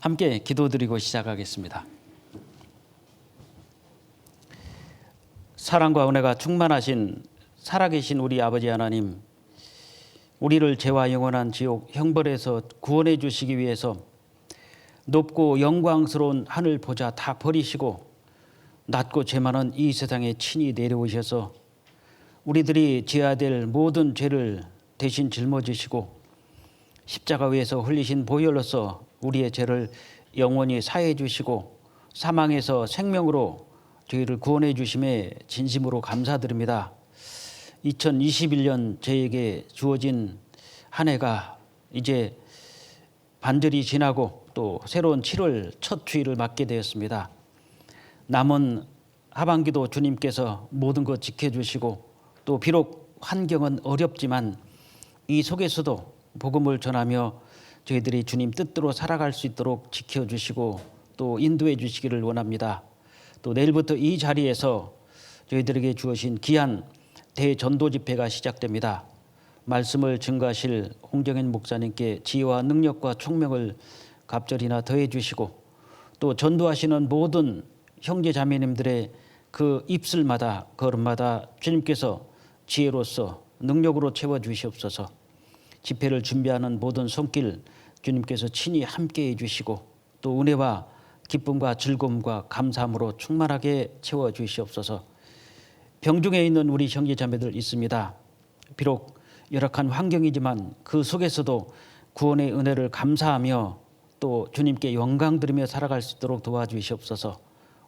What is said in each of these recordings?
함께 기도드리고 시작하겠습니다. 사랑과 은혜가 충만하신 살아계신 우리 아버지 하나님, 우리를 죄와 영원한 지옥 형벌에서 구원해 주시기 위해서 높고 영광스러운 하늘 보좌 다 버리시고 낮고 죄 많은 이 세상에 친히 내려오셔서 우리들이 지어야 될 모든 죄를 대신 짊어지시고 십자가 위에서 흘리신 보혈로서 우리의 죄를 영원히 사해 주시고 사망에서 생명으로 저희를 구원해 주심에 진심으로 감사드립니다. 2021년 저에게 주어진 한 해가 이제 반절이 지나고 또 새로운 7월 첫 주일을 맞게 되었습니다. 남은 하반기도 주님께서 모든 것 지켜주시고 또 비록 환경은 어렵지만 이 속에서도 복음을 전하며 저희들이 주님 뜻대로 살아갈 수 있도록 지켜주시고 또 인도해 주시기를 원합니다. 또 내일부터 이 자리에서 저희들에게 주어진 귀한 대전도 집회가 시작됩니다. 말씀을 증거하실 홍정현 목사님께 지혜와 능력과 총명을 갑절이나 더해 주시고 또 전도하시는 모든 형제 자매님들의 그 입술마다 걸음마다 주님께서 지혜로서 능력으로 채워 주시옵소서. 집회를 준비하는 모든 손길 주님께서 친히 함께해 주시고 또 은혜와 기쁨과 즐거움과 감사함으로 충만하게 채워 주시옵소서. 병중에 있는 우리 형제 자매들 있습니다. 비록 열악한 환경이지만 그 속에서도 구원의 은혜를 감사하며 또 주님께 영광 드리며 살아갈 수 있도록 도와주시옵소서.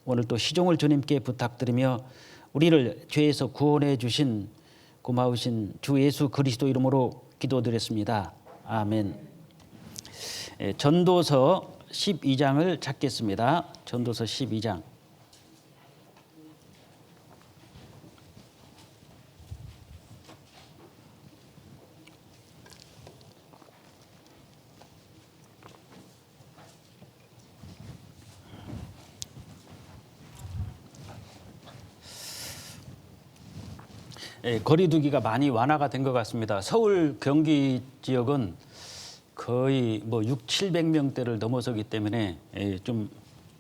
오늘 또 시종을 주님께 부탁드리며 우리를 죄에서 구원해 주신 고마우신 주 예수 그리스도 이름으로 기도드렸습니다. 아멘. 전도서 12장을 찾겠습니다. 전도서 12장. 거리두기가 많이 완화가 된 것 같습니다. 서울, 경기 지역은 거의 뭐 600~700명대를 넘어서기 때문에 좀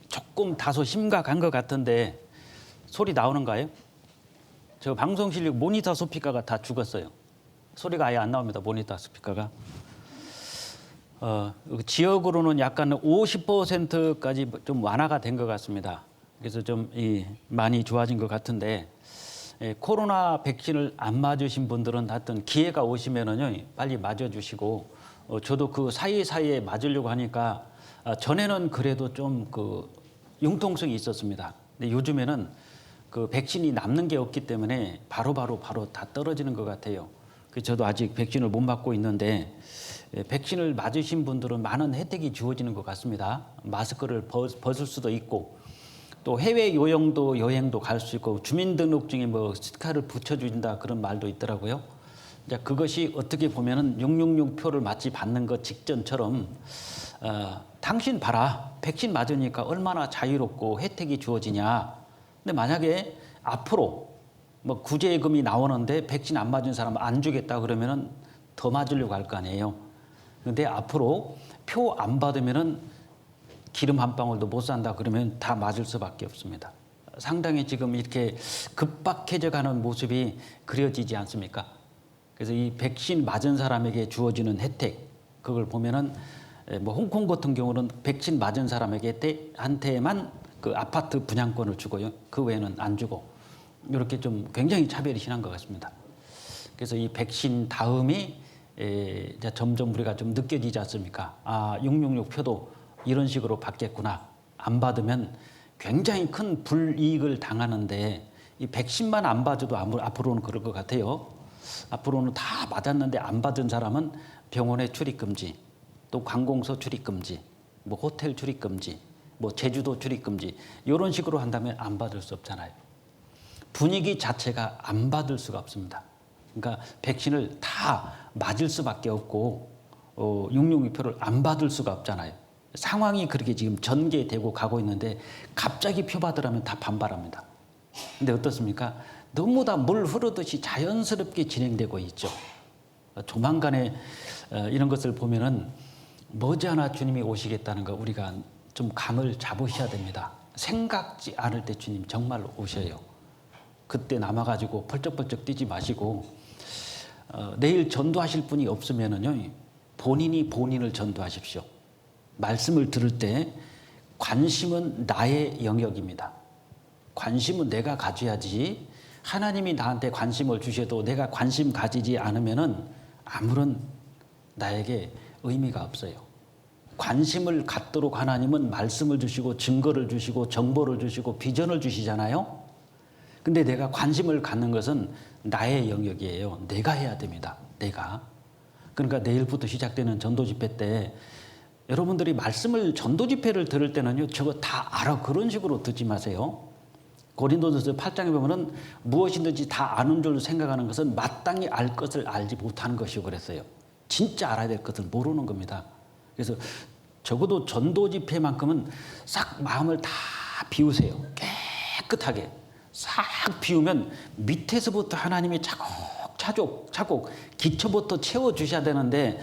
조금 다소 심각한 것 같은데 소리 나오는가요? 저 방송 실력 모니터 스피커가 다 죽었어요. 소리가 아예 안 나옵니다. 모니터 스피커가. 지역으로는 약간 50%까지 좀 완화가 된 것 같습니다. 그래서 좀 많이 좋아진 것 같은데 코로나 백신을 안 맞으신 분들은 하여튼 기회가 오시면은요 빨리 맞아주시고 저도 그 사이사이에 맞으려고 하니까 전에는 그래도 좀 그 융통성이 있었습니다. 근데 요즘에는 그 백신이 남는 게 없기 때문에 바로 다 떨어지는 것 같아요. 그래서 저도 아직 백신을 못 맞고 있는데 백신을 맞으신 분들은 많은 혜택이 주어지는 것 같습니다. 마스크를 벗을 수도 있고 또 해외 여행도 갈 수 있고 주민등록증에 뭐 스티커를 붙여준다 그런 말도 있더라고요. 이제 그것이 어떻게 보면은 666표를 마치 받는 것 직전처럼 당신 봐라 백신 맞으니까 얼마나 자유롭고 혜택이 주어지냐. 근데 만약에 앞으로 뭐 구제금이 나오는데 백신 안 맞은 사람 안 주겠다 그러면은 더 맞으려고 할 거 아니에요. 근데 앞으로 표 안 받으면은 기름 한 방울도 못 산다 그러면 다 맞을 수밖에 없습니다. 상당히 지금 이렇게 급박해져 가는 모습이 그려지지 않습니까? 그래서 이 백신 맞은 사람에게 주어지는 혜택 그걸 보면은 뭐 홍콩 같은 경우는 백신 맞은 사람에게한테만 그 아파트 분양권을 주고요. 그 외에는 안 주고 이렇게 좀 굉장히 차별이 심한 것 같습니다. 그래서 이 백신 다음이 이제 점점 우리가 좀 느껴지지 않습니까? 666표도 이런 식으로 받겠구나. 안 받으면 굉장히 큰 불이익을 당하는데 이 백신만 안 받아도 앞으로는 그럴 것 같아요. 앞으로는 다 맞았는데 안 받은 사람은 병원에 출입 금지, 또 관공서 출입 금지, 뭐 호텔 출입 금지, 뭐 제주도 출입 금지 이런 식으로 한다면 안 받을 수 없잖아요. 분위기 자체가 안 받을 수가 없습니다. 그러니까 백신을 다 맞을 수밖에 없고 662표를 안 받을 수가 없잖아요. 상황이 그렇게 지금 전개되고 가고 있는데 갑자기 표 받으라면 다 반발합니다. 근데 어떻습니까? 너무 다 물 흐르듯이 자연스럽게 진행되고 있죠. 조만간에 이런 것을 보면은 머지않아 주님이 오시겠다는 거 우리가 좀 감을 잡으셔야 됩니다. 생각지 않을 때 주님 정말 오셔요. 그때 남아가지고 펄쩍펄쩍 뛰지 마시고 내일 전도하실 분이 없으면은요 본인이 본인을 전도하십시오. 말씀을 들을 때 관심은 나의 영역입니다. 관심은 내가 가져야지 하나님이 나한테 관심을 주셔도 내가 관심 가지지 않으면은 아무런 나에게 의미가 없어요. 관심을 갖도록 하나님은 말씀을 주시고 증거를 주시고 정보를 주시고 비전을 주시잖아요. 근데 내가 관심을 갖는 것은 나의 영역이에요. 내가 해야 됩니다. 내가. 그러니까 내일부터 시작되는 전도 집회 때 여러분들이 말씀을 전도 집회를 들을 때는요. 저거 다 알아. 그런 식으로 듣지 마세요. 고린도전서 8장에 보면은 무엇이든지 다 아는 줄 생각하는 것은 마땅히 알 것을 알지 못하는 것이고 그랬어요. 진짜 알아야 될 것을 모르는 겁니다. 그래서 적어도 전도 집회만큼은 싹 마음을 다 비우세요. 깨끗하게 싹 비우면 밑에서부터 하나님이 차곡차곡 기초부터 채워주셔야 되는데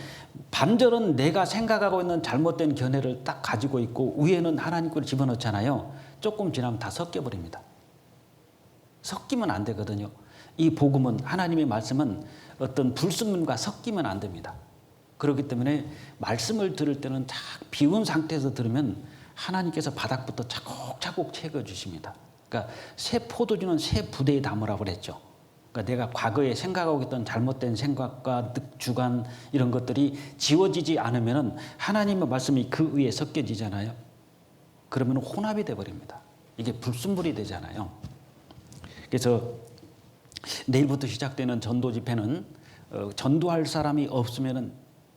반절은 내가 생각하고 있는 잘못된 견해를 딱 가지고 있고 위에는 하나님 걸 집어넣잖아요. 조금 지나면 다 섞여버립니다. 섞이면 안 되거든요. 이 복음은 하나님의 말씀은 어떤 불순물과 섞이면 안 됩니다. 그렇기 때문에 말씀을 들을 때는 딱 비운 상태에서 들으면 하나님께서 바닥부터 차곡차곡 채워주십니다. 그러니까 새 포도주는 새 부대에 담으라고 그랬죠. 그러니까 내가 과거에 생각하고 있던 잘못된 생각과 주관 이런 것들이 지워지지 않으면 하나님의 말씀이 그 위에 섞여지잖아요. 그러면 혼합이 돼버립니다. 이게 불순물이 되잖아요. 그래서 내일부터 시작되는 전도 집회는 전도할 사람이 없으면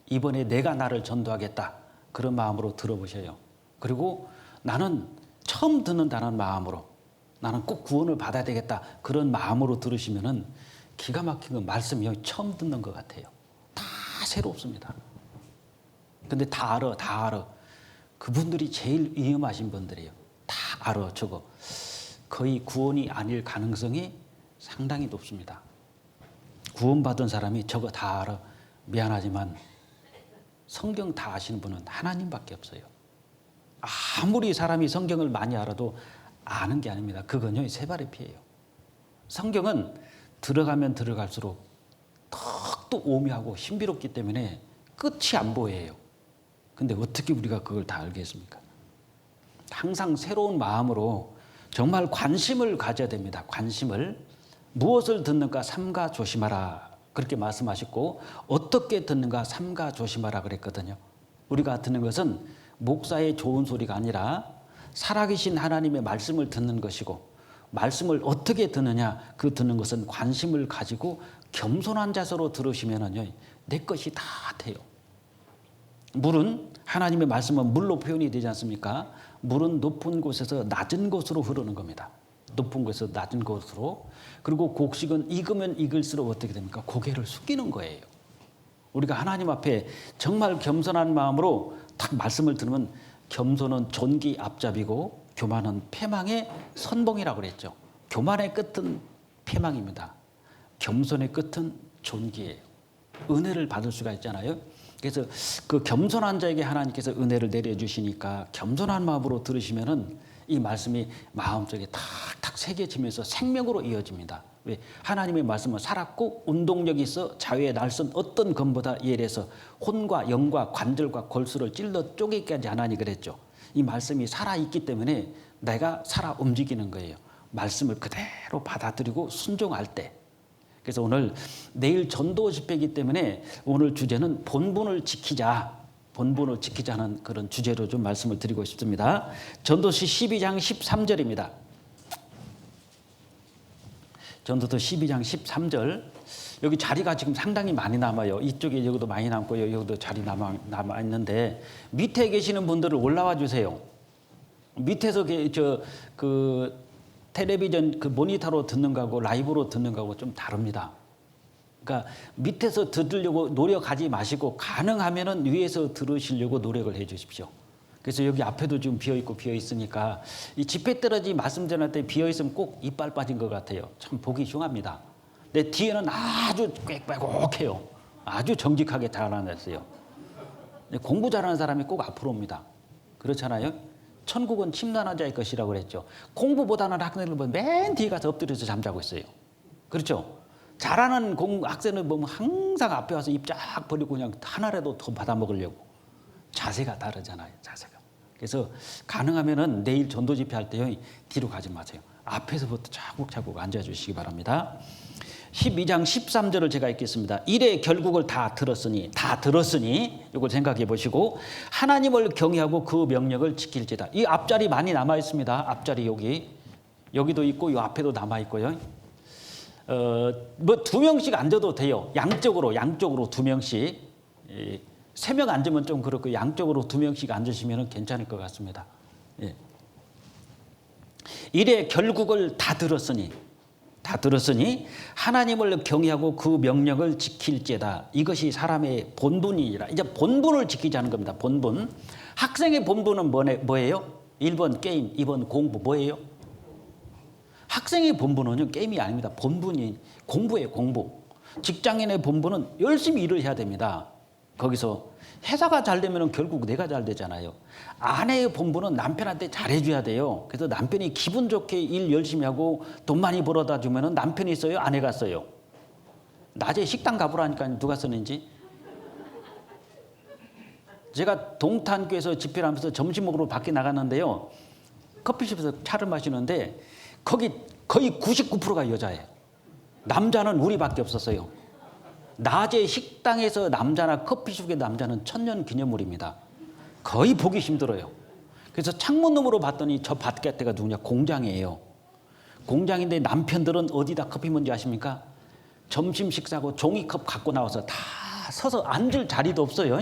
이번에 내가 나를 전도하겠다. 그런 마음으로 들어보셔요. 그리고 나는 처음 듣는다는 마음으로 나는 꼭 구원을 받아야 되겠다. 그런 마음으로 들으시면은 기가 막힌 건 말씀이 처음 듣는 것 같아요. 다 새롭습니다. 근데 다 알아. 그분들이 제일 위험하신 분들이에요. 다 알아, 저거. 거의 구원이 아닐 가능성이 상당히 높습니다. 구원받은 사람이 저거 다 알아. 미안하지만 성경 다 아시는 분은 하나님밖에 없어요. 아무리 사람이 성경을 많이 알아도 아는 게 아닙니다. 그건요, 세 발의 피예요. 성경은 들어가면 들어갈수록 더욱더 오묘하고 신비롭기 때문에 끝이 안 보여요. 근데 어떻게 우리가 그걸 다 알겠습니까? 항상 새로운 마음으로 정말 관심을 가져야 됩니다. 관심을. 무엇을 듣는가 삼가 조심하라. 그렇게 말씀하셨고 어떻게 듣는가 삼가 조심하라 그랬거든요. 우리가 듣는 것은 목사의 좋은 소리가 아니라 살아계신 하나님의 말씀을 듣는 것이고 말씀을 어떻게 듣느냐 그 듣는 것은 관심을 가지고 겸손한 자세로 들으시면은요 내 것이 다 돼요. 물은 하나님의 말씀은 물로 표현이 되지 않습니까? 물은 높은 곳에서 낮은 곳으로 흐르는 겁니다. 높은 곳에서 낮은 곳으로. 그리고 곡식은 익으면 익을수록 어떻게 됩니까? 고개를 숙이는 거예요. 우리가 하나님 앞에 정말 겸손한 마음으로 딱 말씀을 들으면 겸손은 존귀 앞잡이고 교만은 패망의 선봉이라고 그랬죠. 교만의 끝은 패망입니다. 겸손의 끝은 존귀예요. 은혜를 받을 수가 있잖아요. 그래서 그 겸손한 자에게 하나님께서 은혜를 내려주시니까 겸손한 마음으로 들으시면은 이 말씀이 마음속에 탁탁 새겨지면서 생명으로 이어집니다. 왜? 하나님의 말씀은 살았고 운동력이 있어 자유의 날선 어떤 검보다 예래서 혼과 영과 관절과 골수를 찔러 쪼개기까지 하나니 그랬죠. 이 말씀이 살아있기 때문에 내가 살아 움직이는 거예요. 말씀을 그대로 받아들이고 순종할 때. 그래서 오늘 내일 전도 집회이기 때문에 오늘 주제는 본분을 지키자. 본분을 지키자는 그런 주제로 좀 말씀을 드리고 싶습니다. 전도서 12장 13절입니다. 전도서 12장 13절. 여기 자리가 지금 상당히 많이 남아요. 이쪽에 여기도 많이 남고요. 여기도 자리 남아 있는데 밑에 계시는 분들을 올라와 주세요. 밑에서 텔레비전 그 모니터로 듣는 거하고 라이브로 듣는 거하고 좀 다릅니다. 그러니까 밑에서 들으려고 노력하지 마시고 가능하면은 위에서 들으시려고 노력을 해 주십시오. 그래서 여기 앞에도 지금 비어있고 비어있으니까 이 집회 떨어지 말씀 전할 때 비어있으면 꼭 이빨 빠진 것 같아요. 참 보기 흉합니다. 근데 뒤에는 아주 꽥꽥해요. 아주 정직하게 잘 알아냈어요. 공부 잘하는 사람이 꼭 앞으로 옵니다. 그렇잖아요. 천국은 침단한 자의 것이라고 그랬죠. 공부보다는 학생들 보면 맨 뒤에 가서 엎드려서 잠자고 있어요. 그렇죠. 잘하는 학생을 보면 항상 앞에 와서 입 쫙 벌리고 그냥 하나라도 더 받아먹으려고. 자세가 다르잖아요. 자세가. 그래서 가능하면은 내일 전도 집회할 때요, 뒤로 가지 마세요. 앞에서부터 차곡차곡 앉아주시기 바랍니다. 12장 13절을 제가 읽겠습니다. 이래 결국을 다 들었으니 이걸 생각해 보시고 하나님을 경외하고 그 명령을 지킬지다. 이 앞자리 많이 남아 있습니다. 앞자리 여기도 있고 이 앞에도 남아 있고요. 뭐 2명씩 앉아도 돼요. 양쪽으로 2명씩. 3명 앉으면 좀 그렇고 양쪽으로 2명씩 앉으시면 괜찮을 것 같습니다. 예. 이래 결국을 다 들었으니 하나님을 경외하고 그 명령을 지킬지다. 이것이 사람의 본분이니라. 이제 본분을 지키자는 겁니다. 본분. 학생의 본분은 뭐예요? 1번 게임, 2번 공부. 뭐예요? 학생의 본분은요, 게임이 아닙니다. 본분이 공부예요, 공부. 직장인의 본분은 열심히 일을 해야 됩니다. 거기서 회사가 잘 되면 결국 내가 잘 되잖아요. 아내의 본분은 남편한테 잘해줘야 돼요. 그래서 남편이 기분 좋게 일 열심히 하고 돈 많이 벌어다 주면 남편이 써요? 아내가 써요? 낮에 식당 가보라니까 누가 쓰는지. 제가 동탄교에서 집회를 하면서 점심 먹으러 밖에 나갔는데요. 커피숍에서 차를 마시는데 거기 거의 99%가 여자예요. 남자는 우리밖에 없었어요. 낮에 식당에서 남자나 커피숍의 남자는 천년기념물입니다. 거의 보기 힘들어요. 그래서 창문 너머로 봤더니 저 밭밭에가 누구냐? 공장이에요. 공장인데 남편들은 어디다 커피 먼저 하십니까? 점심 식사하고 종이컵 갖고 나와서 다 서서 앉을 자리도 없어요.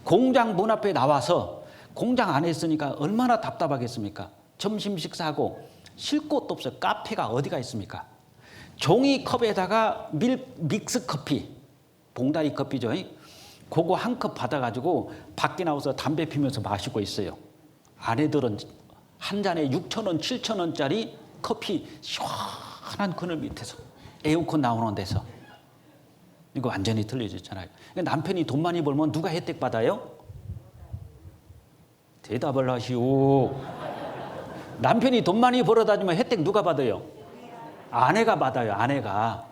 공장 문 앞에 나와서 공장 안에 있으니까 얼마나 답답하겠습니까? 점심 식사하고 쉴 곳도 없어요. 카페가 어디가 있습니까? 종이컵에다가 믹스 커피, 봉다리 커피죠. 그거 한 컵 받아가지고 밖에 나와서 담배 피면서 마시고 있어요. 아내들은 한 잔에 6,000원, 7,000원짜리 커피 시원한 그늘 밑에서 에어컨 나오는 데서. 이거 완전히 틀려졌잖아요. 남편이 돈 많이 벌면 누가 혜택 받아요? 대답을 하시오. 남편이 돈 많이 벌어다 주면 혜택 누가 받아요? 아내가 받아요. 아내가.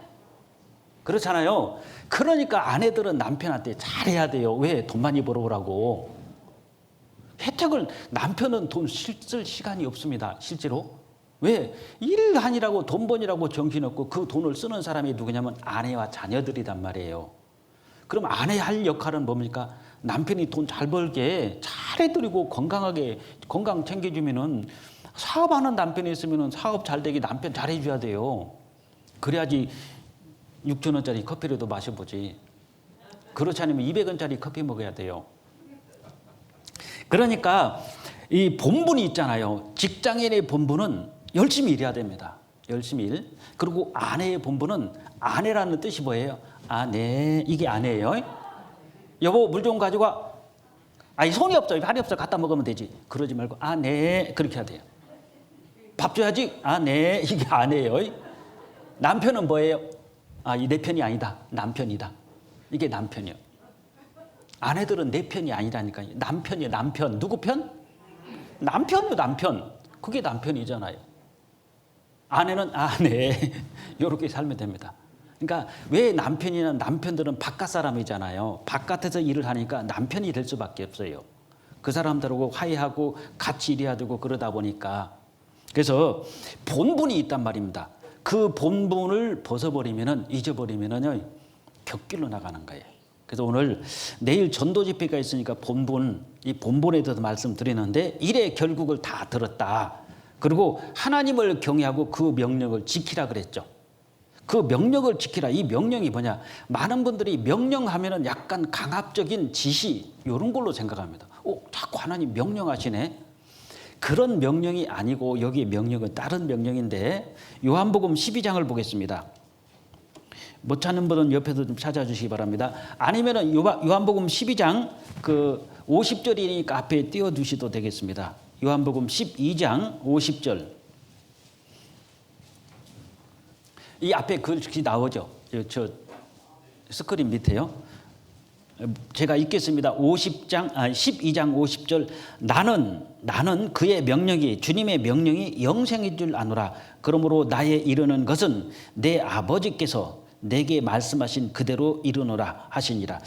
그렇잖아요. 그러니까 아내들은 남편한테 잘해야 돼요. 왜? 돈 많이 벌어오라고. 혜택을, 남편은 돈 쓸 시간이 없습니다. 실제로. 왜? 일 하느라고 돈 버니라고 정신없고 그 돈을 쓰는 사람이 누구냐면 아내와 자녀들이란 말이에요. 그럼 아내 할 역할은 뭡니까? 남편이 돈 잘 벌게 잘해드리고 건강하게 건강 챙겨주면은 사업하는 남편이 있으면 사업 잘 되게 남편 잘해줘야 돼요. 그래야지 6,000원짜리 커피라도 마셔보지. 그렇지 않으면 200원짜리 커피 먹어야 돼요. 그러니까 이 본분이 있잖아요. 직장인의 본분은 열심히 일해야 됩니다. 열심히 일. 그리고 아내의 본분은 아내라는 뜻이 뭐예요? 아내. 이게 아내예요. 여보 물 좀 가지고 와. 아니 손이 없어. 발이 없어. 갖다 먹으면 되지. 그러지 말고 아내. 그렇게 해야 돼요. 밥 줘야지. 아내. 이게 아내예요. 남편은 뭐예요? 이 내 편이 아니다. 남편이다. 이게 남편이요. 아내들은 내 편이 아니라니까요. 남편이요. 남편. 누구 편? 남편이요. 남편. 그게 남편이잖아요. 아내는 아내. 이렇게 살면 됩니다. 그러니까 왜 남편들은 바깥 사람이잖아요. 바깥에서 일을 하니까 남편이 될 수밖에 없어요. 그 사람들하고 화해하고 같이 일해야 되고 그러다 보니까. 그래서 본분이 있단 말입니다. 그 본분을 벗어버리면은 잊어버리면은요 격길로 나가는 거예요. 그래서 오늘 내일 전도 집회가 있으니까 이 본분에 대해서 말씀드리는데 이래 결국을 다 들었다. 그리고 하나님을 경외하고 그 명령을 지키라 그랬죠. 그 명령을 지키라. 이 명령이 뭐냐? 많은 분들이 명령하면은 약간 강압적인 지시 이런 걸로 생각합니다. 자꾸 하나님 명령하시네. 그런 명령이 아니고 여기에 명령은 다른 명령인데 요한복음 12장을 보겠습니다. 못 찾는 분은 옆에서 좀 찾아주시기 바랍니다. 아니면은 요한복음 12장 그 50절이니까 앞에 띄워두셔도 되겠습니다. 요한복음 12장 50절. 이 앞에 글씨 나오죠. 저 스크린 밑에요. 제가 읽겠습니다. 12장 50절. 나는 그의 명령이 주님의 명령이 영생인 줄 아노라. 그러므로 나의 이르는 것은 내 아버지께서 내게 말씀하신 그대로 이르노라 하시니라.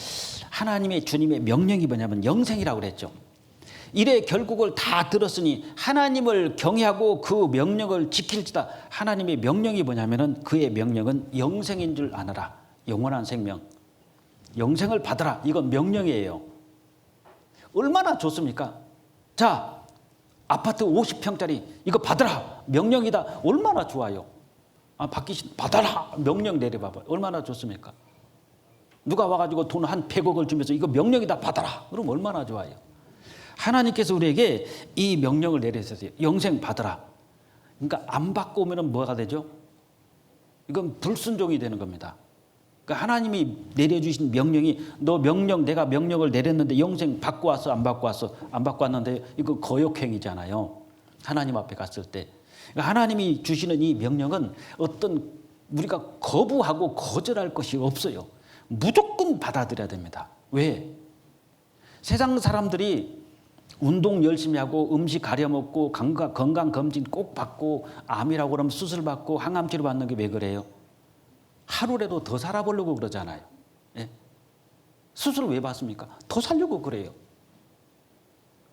하나님의 주님의 명령이 뭐냐면 영생이라고 그랬죠. 이래 결국을 다 들었으니 하나님을 경외하고 그 명령을 지킬지다. 하나님의 명령이 뭐냐면은 그의 명령은 영생인 줄 아노라. 영원한 생명. 영생을 받아라. 이건 명령이에요. 얼마나 좋습니까? 자, 아파트 50평짜리 이거 받아라. 명령이다. 얼마나 좋아요. 받아라. 명령 내려봐봐요. 얼마나 좋습니까? 누가 와가지고 돈 한 100억을 주면서 이거 명령이다. 받아라. 그럼 얼마나 좋아요. 하나님께서 우리에게 이 명령을 내리셨어요. 영생 받아라. 그러니까 안 받고 오면 뭐가 되죠? 이건 불순종이 되는 겁니다. 그러니까 하나님이 내려주신 명령이 내가 명령을 내렸는데 영생 받고 왔어 안 받고 왔어 안 받고 왔는데 이거 거역행위잖아요. 하나님 앞에 갔을 때. 그러니까 하나님이 주시는 이 명령은 어떤 우리가 거부하고 거절할 것이 없어요. 무조건 받아들여야 됩니다. 왜? 세상 사람들이 운동 열심히 하고 음식 가려 먹고 건강검진 꼭 받고 암이라고 그러면 수술 받고 항암치료 받는 게 왜 그래요? 하루라도 더 살아보려고 그러잖아요. 예? 수술을 왜 받습니까? 더 살려고 그래요.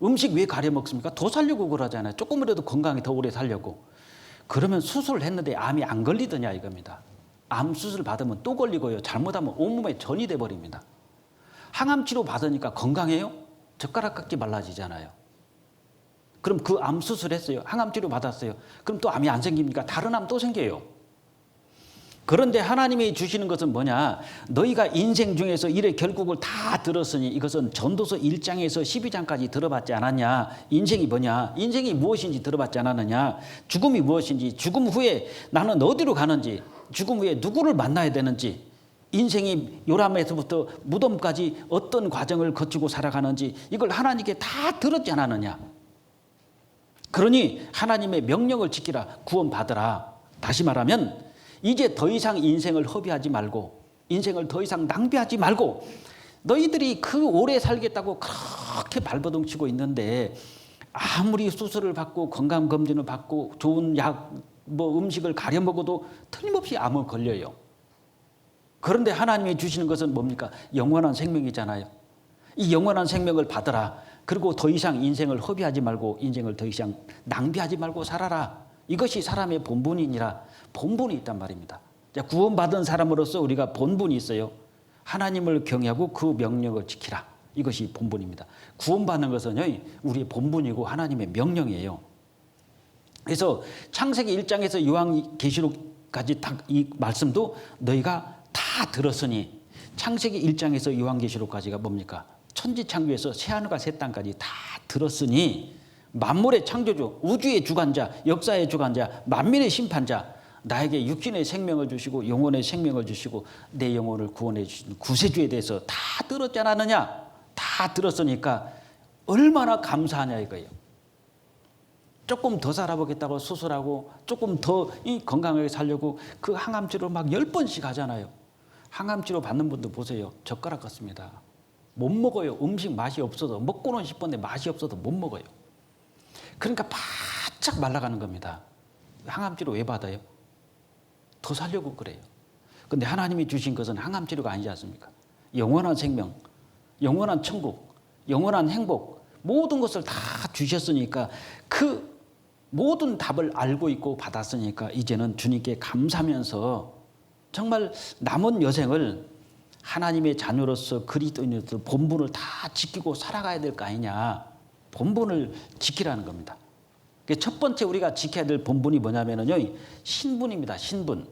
음식 왜 가려 먹습니까? 더 살려고 그러잖아요. 조금이라도 건강히 더 오래 살려고. 그러면 수술을 했는데 암이 안 걸리더냐 이겁니다. 암 수술 받으면 또 걸리고요. 잘못하면 온몸에 전이 돼버립니다. 항암치료 받으니까 건강해요? 젓가락 깎기 말라지잖아요. 그럼 그 암 수술했어요. 항암치료 받았어요. 그럼 또 암이 안 생깁니까? 다른 암 또 생겨요. 그런데 하나님이 주시는 것은 뭐냐? 너희가 인생 중에서 이래 결국을 다 들었으니 이것은 전도서 1장에서 12장까지 들어봤지 않았냐? 인생이 뭐냐? 인생이 무엇인지 들어봤지 않았느냐? 죽음이 무엇인지, 죽음 후에 나는 어디로 가는지, 죽음 후에 누구를 만나야 되는지, 인생이 요람에서부터 무덤까지 어떤 과정을 거치고 살아가는지 이걸 하나님께 다 들었지 않았느냐? 그러니 하나님의 명령을 지키라, 구원받으라. 다시 말하면 이제 더 이상 인생을 허비하지 말고 인생을 더 이상 낭비하지 말고 너희들이 그 오래 살겠다고 그렇게 발버둥치고 있는데 아무리 수술을 받고 건강검진을 받고 좋은 약, 음식을 가려 먹어도 틀림없이 암은 걸려요. 그런데 하나님이 주시는 것은 뭡니까? 영원한 생명이잖아요. 이 영원한 생명을 받아라. 그리고 더 이상 인생을 허비하지 말고 인생을 더 이상 낭비하지 말고 살아라. 이것이 사람의 본분이니라. 본분이 있단 말입니다. 구원받은 사람으로서 우리가 본분이 있어요. 하나님을 경외하고 그 명령을 지키라. 이것이 본분입니다. 구원받는 것은 우리의 본분이고 하나님의 명령이에요. 그래서 창세기 1장에서 요한계시록까지 이 말씀도 너희가 다 들었으니 창세기 1장에서 요한계시록까지가 뭡니까? 천지창조에서 새하늘과 새 땅까지 다 들었으니 만물의 창조주, 우주의 주관자, 역사의 주관자, 만민의 심판자, 나에게 육신의 생명을 주시고 영혼의 생명을 주시고 내 영혼을 구원해 주신 구세주에 대해서 다 들었지 않았느냐? 다 들었으니까 얼마나 감사하냐 이거예요. 조금 더 살아보겠다고 수술하고 조금 더 건강하게 살려고 그 항암치료 막 10번씩 하잖아요. 항암치료 받는 분도 보세요. 젓가락 같습니다. 못 먹어요. 음식 맛이 없어도 먹고는 싶은데 맛이 없어도 못 먹어요. 그러니까 바짝 말라가는 겁니다. 항암치료 왜 받아요? 더 살려고 그래요. 그런데 하나님이 주신 것은 항암치료가 아니지 않습니까? 영원한 생명, 영원한 천국, 영원한 행복 모든 것을 다 주셨으니까 그 모든 답을 알고 있고 받았으니까 이제는 주님께 감사하면서 정말 남은 여생을 하나님의 자녀로서 그리스도인으로서 본분을 다 지키고 살아가야 될 거 아니냐. 본분을 지키라는 겁니다. 첫 번째 우리가 지켜야 될 본분이 뭐냐면요. 신분입니다. 신분.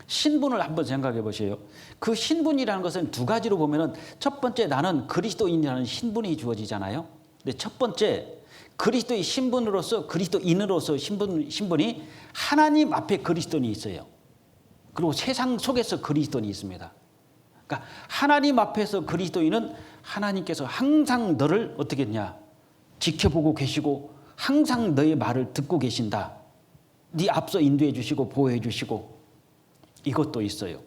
신분을 한번 생각해 보세요. 그 신분이라는 것은 두 가지로 보면은 첫 번째 나는 그리스도인이라는 신분이 주어지잖아요. 근데 첫 번째 그리스도의 신분으로서 그리스도인으로서 신분이 하나님 앞에 그리스도인이 있어요. 그리고 세상 속에서 그리스도인이 있습니다. 그러니까 하나님 앞에서 그리스도인은 하나님께서 항상 너를 어떻게 했냐? 지켜보고 계시고 항상 너의 말을 듣고 계신다. 네 앞서 인도해 주시고 보호해 주시고 이것도 있어요.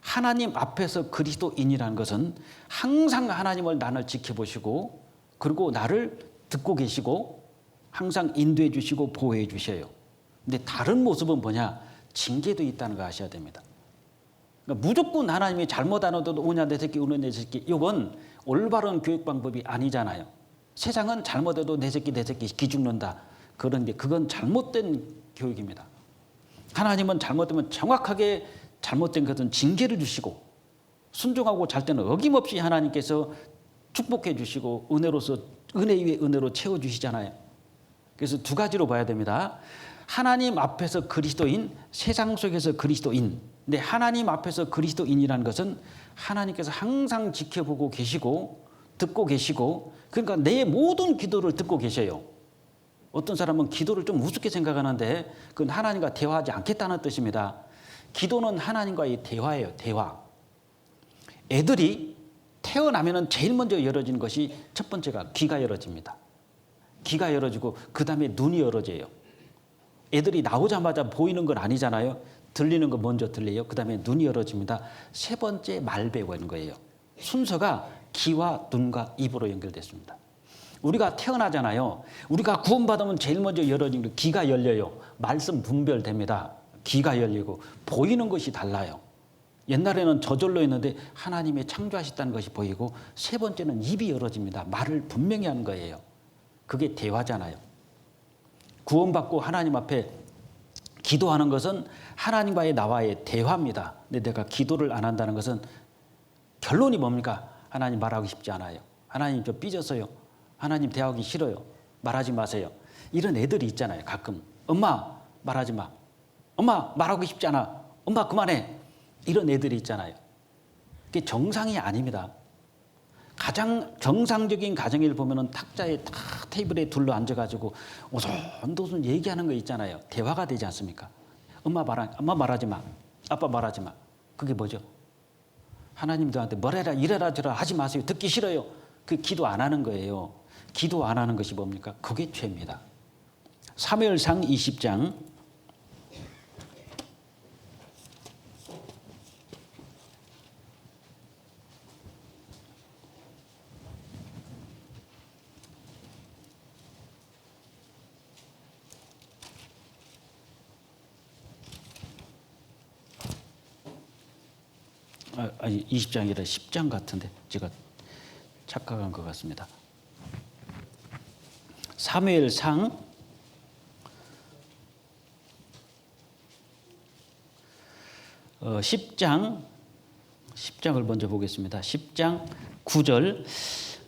하나님 앞에서 그리스도인이라는 것은 항상 하나님을 나를 지켜보시고 그리고 나를 듣고 계시고 항상 인도해 주시고 보호해 주셔요. 근데 다른 모습은 뭐냐? 징계도 있다는 거 아셔야 됩니다. 그러니까 무조건 하나님이 잘못 안 해도 오냐 내 새끼 우는 내 새끼, 이건 올바른 교육 방법이 아니잖아요. 세상은 잘못해도 내 새끼 기죽는다. 그런데 그건 잘못된 교육입니다. 하나님은 잘못되면 정확하게 잘못된 것은 징계를 주시고 순종하고 잘 때는 어김없이 하나님께서 축복해 주시고 은혜로서 은혜 위에 은혜로 채워주시잖아요. 그래서 두 가지로 봐야 됩니다. 하나님 앞에서 그리스도인, 세상 속에서 그리스도인. 근데 하나님 앞에서 그리스도인이라는 것은 하나님께서 항상 지켜보고 계시고 듣고 계시고, 그러니까 내 모든 기도를 듣고 계셔요. 어떤 사람은 기도를 좀 우습게 생각하는데 그건 하나님과 대화하지 않겠다는 뜻입니다. 기도는 하나님과의 대화예요. 대화. 애들이 태어나면 제일 먼저 열어지는 것이 첫 번째가 귀가 열어집니다. 귀가 열어지고 그 다음에 눈이 열어져요. 애들이 나오자마자 보이는 건 아니잖아요. 들리는 거 먼저 들려요. 그 다음에 눈이 열어집니다. 세 번째 말 배우는 거예요. 순서가 귀와 눈과 입으로 연결됐습니다. 우리가 태어나잖아요. 우리가 구원받으면 제일 먼저 열어지는 게 귀가 열려요. 말씀 분별됩니다. 귀가 열리고 보이는 것이 달라요. 옛날에는 저절로 했는데 하나님의 창조하셨다는 것이 보이고, 세 번째는 입이 열어집니다. 말을 분명히 하는 거예요. 그게 대화잖아요. 구원받고 하나님 앞에 기도하는 것은 하나님과의 나와의 대화입니다. 근데 내가 기도를 안 한다는 것은 결론이 뭡니까? 하나님 말하고 싶지 않아요. 하나님 저 삐졌어요. 하나님 대화하기 싫어요. 말하지 마세요. 이런 애들이 있잖아요. 가끔 엄마 말하지 마. 엄마 말하고 싶지 않아. 엄마 그만해. 이런 애들이 있잖아요. 그게 정상이 아닙니다. 가장 정상적인 가정을 보면은 탁자에 탁 테이블에 둘러 앉아가지고 오손도손 얘기하는 거 있잖아요. 대화가 되지 않습니까? 엄마 말하지 마. 아빠 말하지 마. 그게 뭐죠? 하나님들한테 뭐래라 이래라 저래라 하지 마세요. 듣기 싫어요. 그 기도 안 하는 거예요. 기도 안 하는 것이 뭡니까? 그게 죄입니다. 사무엘상 20장 20장이라 10장 같은데 제가 착각한 것 같습니다. 사무엘상 10장을 먼저 보겠습니다. 10장 9절.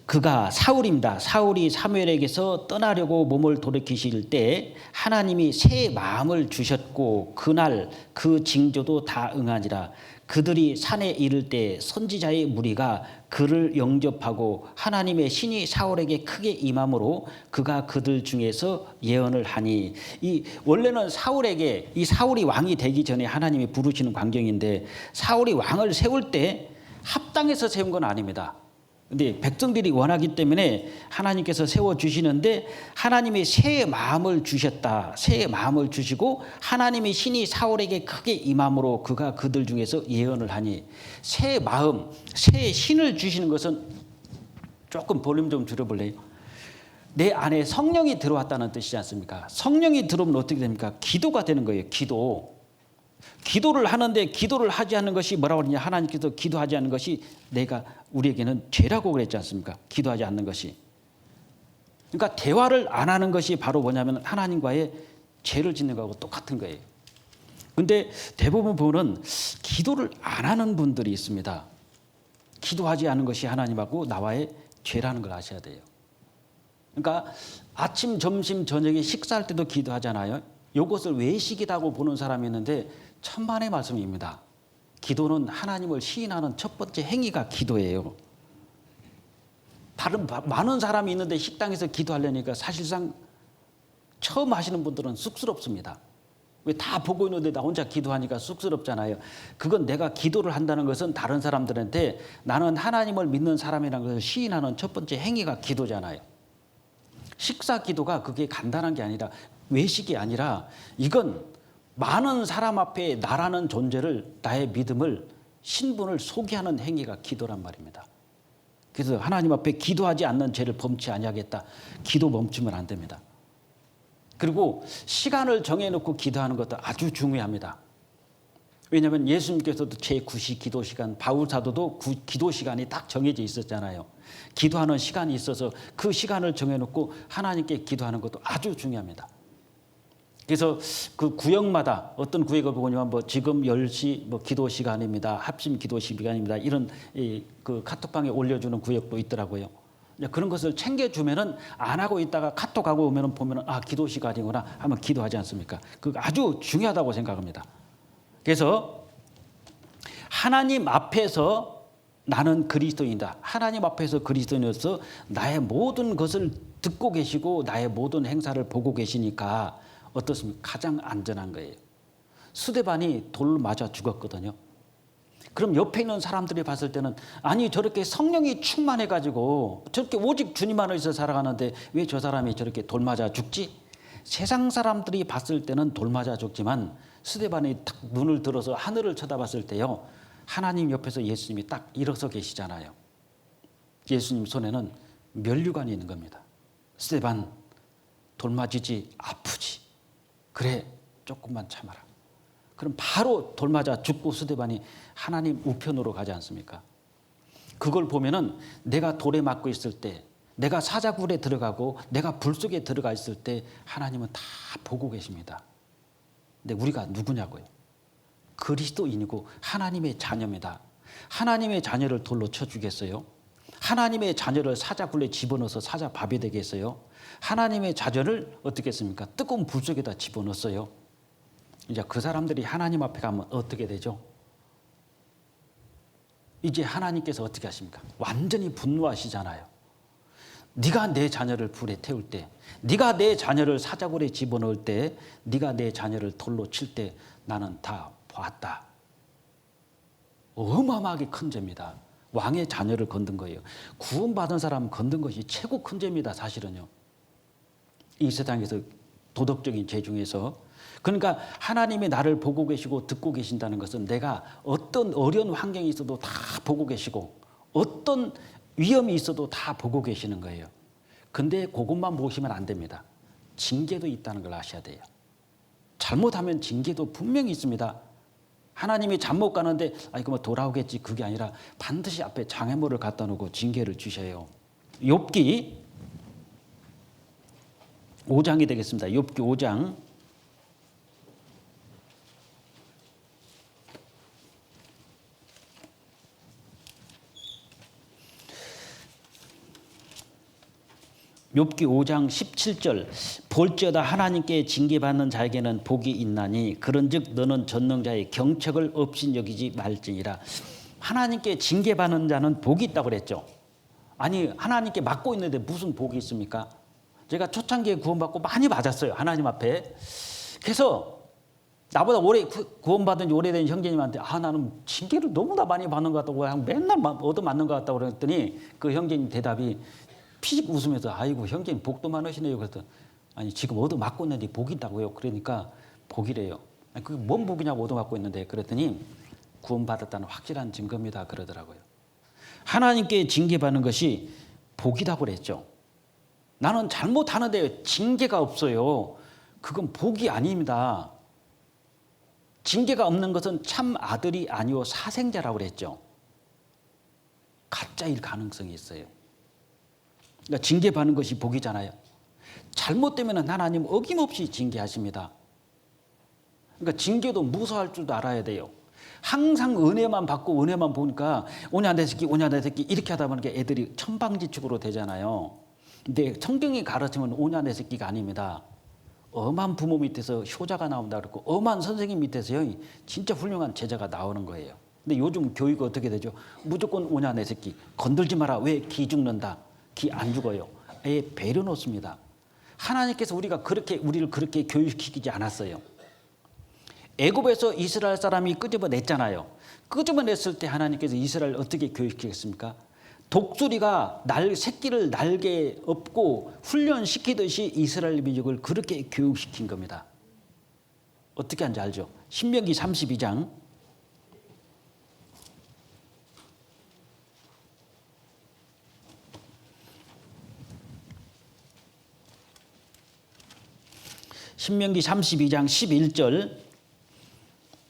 그가 사울입니다. 사울이 사무엘에게서 떠나려고 몸을 돌이키실 때 하나님이 새 마음을 주셨고 그날 그 징조도 다 응하니라. 그들이 산에 이를 때 선지자의 무리가 그를 영접하고 하나님의 신이 사울에게 크게 임함으로 그가 그들 중에서 예언을 하니. 이 원래는 사울에게, 이 사울이 왕이 되기 전에 하나님이 부르시는 광경인데, 사울이 왕을 세울 때 합당해서 세운 건 아닙니다. 근데 백성들이 원하기 때문에 하나님께서 세워주시는데, 하나님이 새 마음을 주셨다. 새 마음을 주시고 하나님의 신이 사울에게 크게 임함으로 그가 그들 중에서 예언을 하니. 새 마음, 새 신을 주시는 것은, 조금 볼륨 좀 줄여볼래요? 내 안에 성령이 들어왔다는 뜻이지 않습니까? 성령이 들어오면 어떻게 됩니까? 기도가 되는 거예요. 기도를 하는데 기도를 하지 않는 것이 뭐라고 그러냐? 하나님께서 기도하지 않는 것이 우리에게는 죄라고 그랬지 않습니까? 기도하지 않는 것이. 그러니까 대화를 안 하는 것이 바로 뭐냐면 하나님과의 죄를 짓는 거하고 똑같은 거예요. 근데 대부분 보면 기도를 안 하는 분들이 있습니다. 기도하지 않는 것이 하나님하고 나와의 죄라는 걸 아셔야 돼요. 그러니까 아침, 점심, 저녁에 식사할 때도 기도하잖아요. 이것을 외식이라고 보는 사람이 있는데 천만의 말씀입니다. 기도는 하나님을 시인하는 첫 번째 행위가 기도예요. 다른 많은 사람이 있는데 식당에서 기도하려니까 사실상 처음 하시는 분들은 쑥스럽습니다. 왜 다 보고 있는데 나 혼자 기도하니까 쑥스럽잖아요. 그건 내가 기도를 한다는 것은 다른 사람들한테 나는 하나님을 믿는 사람이라는 것을 시인하는 첫 번째 행위가 기도잖아요. 식사 기도가 그게 간단한 게 아니라, 외식이 아니라, 이건 많은 사람 앞에 나라는 존재를, 나의 믿음을 신분을 소개하는 행위가 기도란 말입니다. 그래서 하나님 앞에 기도하지 않는 죄를 범치 아니하겠다. 기도 멈추면 안 됩니다. 그리고 시간을 정해놓고 기도하는 것도 아주 중요합니다. 왜냐하면 예수님께서도 제9시 기도 시간, 바울 사도도 기도 시간이 딱 정해져 있었잖아요. 기도하는 시간이 있어서 그 시간을 정해놓고 하나님께 기도하는 것도 아주 중요합니다. 그래서 그 구역마다 어떤 구역을 보면 뭐 지금 10시 뭐 기도 시간입니다. 합심 기도 시간입니다. 이런 그 카톡방에 올려주는 구역도 있더라고요. 그런 것을 챙겨주면은 안 하고 있다가 카톡하고 오면은 보면은 아 기도 시간이구나 하면 기도하지 않습니까? 그거 아주 중요하다고 생각합니다. 그래서 하나님 앞에서 나는 그리스도인이다. 하나님 앞에서 그리스도인으로서 나의 모든 것을 듣고 계시고 나의 모든 행사를 보고 계시니까 어떻습니까? 가장 안전한 거예요. 스데반이 돌 맞아 죽었거든요. 그럼 옆에 있는 사람들이 봤을 때는 아니 저렇게 성령이 충만해가지고 저렇게 오직 주님만을 위해서 살아가는데 왜 저 사람이 저렇게 돌 맞아 죽지? 세상 사람들이 봤을 때는 돌 맞아 죽지만 스데반이 딱 눈을 들어서 하늘을 쳐다봤을 때요. 하나님 옆에서 예수님이 딱 일어서 계시잖아요. 예수님 손에는 면류관이 있는 겁니다. 스데반 돌 맞이지 아프지. 그래 조금만 참아라. 그럼 바로 돌 맞아 죽고 스데반이 하나님 우편으로 가지 않습니까? 그걸 보면은 내가 돌에 맞고 있을 때 내가 사자굴에 들어가고 내가 불 속에 들어가 있을 때 하나님은 다 보고 계십니다. 근데 우리가 누구냐고요? 그리스도인이고 하나님의 자녀입니다. 하나님의 자녀를 돌로 쳐 주겠어요? 하나님의 자녀를 사자굴에 집어넣어서 사자 밥이 되겠어요? 하나님의 자녀를 어떻게 했습니까? 뜨거운 불 속에다 집어넣었어요. 이제 그 사람들이 하나님 앞에 가면 어떻게 되죠? 이제 하나님께서 어떻게 하십니까? 완전히 분노하시잖아요. 네가 내 자녀를 불에 태울 때, 네가 내 자녀를 사자굴에 집어넣을 때, 네가 내 자녀를 돌로 칠 때 나는 다 보았다. 어마어마하게 큰 죄입니다. 왕의 자녀를 건든 거예요. 구원받은 사람 건든 것이 최고 큰 죄입니다. 사실은요. 이 세상에서 도덕적인 죄 중에서. 그러니까 하나님이 나를 보고 계시고 듣고 계신다는 것은 내가 어떤 어려운 환경이 있어도 다 보고 계시고 어떤 위험이 있어도 다 보고 계시는 거예요. 근데 그것만 보시면 안 됩니다. 징계도 있다는 걸 아셔야 돼요. 잘못하면 징계도 분명히 있습니다. 하나님이 잠 못 가는데 이거 뭐 돌아오겠지 그게 아니라 반드시 앞에 장애물을 갖다 놓고 징계를 주셔요. 욥기 5장이 되겠습니다. 욥기 5장 욥기 5장 17절 볼지어다 하나님께 징계받는 자에게는 복이 있나니 그런즉 너는 전능자의 경책을 없인 여기지 말지니라. 하나님께 징계받는 자는 복이 있다고 그랬죠. 아니 하나님께 맞고 있는데 무슨 복이 있습니까? 제가 초창기에 구원받고 많이 맞았어요. 하나님 앞에. 그래서 나보다 오래 구원받은 지 오래된 형제님한테 나는 징계를 너무나 많이 받는 것 같다고 맨날 얻어맞는 것 같다고 그랬더니 그 형제님 대답이 피식 웃으면서 아이고 형제님 복도 많으시네요. 그랬더니 아니 지금 얻어맞고 있는데 복이 있다고요. 그러니까 복이래요. 그게 뭔 복이냐고 얻어맞고 있는데 그랬더니 구원받았다는 확실한 증거입니다. 그러더라고요. 하나님께 징계받는 것이 복이라고 그랬죠. 나는 잘못하는데 징계가 없어요. 그건 복이 아닙니다. 징계가 없는 것은 참 아들이 아니오 사생자라고 그랬죠. 가짜일 가능성이 있어요. 그러니까 징계받는 것이 복이잖아요. 잘못되면 하나님 어김없이 징계하십니다. 그러니까 징계도 무서워할 줄도 알아야 돼요. 항상 은혜만 받고 은혜만 보니까 오냐 내 새끼 오냐 내 새끼 이렇게 하다 보니까 애들이 천방지축으로 되잖아요. 근데 성경이 가르치면 오냐 내 새끼가 아닙니다. 엄한 부모 밑에서 효자가 나온다 그랬고 엄한 선생님 밑에서요 진짜 훌륭한 제자가 나오는 거예요. 근데 요즘 교육이 어떻게 되죠? 무조건 오냐 내 새끼 건들지 마라. 왜? 기 죽는다. 기 안 죽어요. 애 배려 놓습니다. 하나님께서 우리를 그렇게 교육시키지 않았어요. 애굽에서 이스라엘 사람이 끄집어냈잖아요. 끄집어냈을 때 하나님께서 이스라엘 어떻게 교육시켰습니까? 독수리가 새끼를 날개에 업고 훈련시키듯이 이스라엘 민족을 그렇게 교육시킨 겁니다. 어떻게 하는지 알죠? 신명기 32장 신명기 32장 11절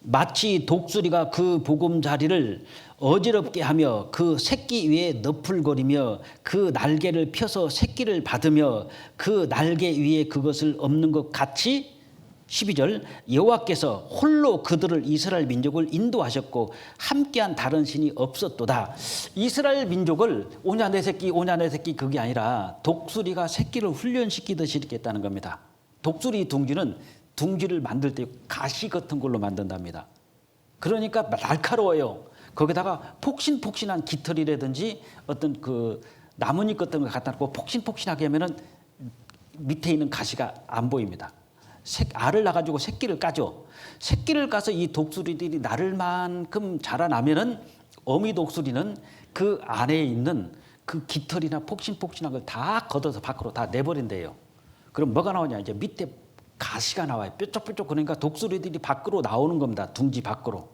마치 독수리가 그 보금자리를 어지럽게 하며 그 새끼 위에 너풀거리며 그 날개를 펴서 새끼를 받으며 그 날개 위에 그것을 엎는 것 같이 12절 여호와께서 홀로 그들을 이스라엘 민족을 인도하셨고 함께한 다른 신이 없었도다. 이스라엘 민족을 오냐 내 새끼 오냐 내 새끼 그게 아니라 독수리가 새끼를 훈련시키듯이 이렇게 했다는 겁니다. 독수리 둥지는 둥지를 만들 때 가시 같은 걸로 만든답니다. 그러니까 날카로워요. 거기다가 폭신폭신한 깃털이라든지 어떤 그 나뭇잎 같은 걸 갖다 놓고 폭신폭신하게 하면은 밑에 있는 가시가 안 보입니다. 알을 낳아가지고 새끼를 까죠. 새끼를 까서 이 독수리들이 나를 만큼 자라나면은 어미 독수리는 그 안에 있는 그 깃털이나 폭신폭신한 걸 다 걷어서 밖으로 다 내버린대요. 그럼 뭐가 나오냐? 이제 밑에 가시가 나와요. 뾰족뾰족. 그러니까 독수리들이 밖으로 나오는 겁니다. 둥지 밖으로.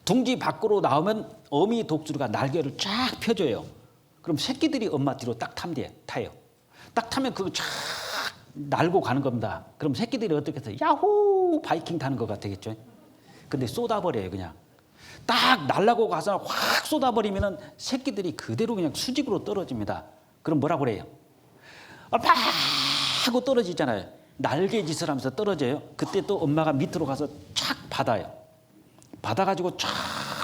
둥지 밖으로 나오면 어미 독수리가 날개를 쫙 펴줘요. 그럼 새끼들이 엄마 뒤로 딱 타요. 딱 타면 그거 쫙 날고 가는 겁니다. 그럼 새끼들이 어떻게 해서 야호 바이킹 타는 것 같겠죠. 근데 쏟아버려요. 그냥 딱 날라고 가서 확 쏟아버리면은 새끼들이 그대로 그냥 수직으로 떨어집니다. 그럼 뭐라고 그래요? 팍 하고 떨어지잖아요. 날개짓을 하면서 떨어져요. 그때 또 엄마가 밑으로 가서 쫙 받아요. 받아가지고 쫙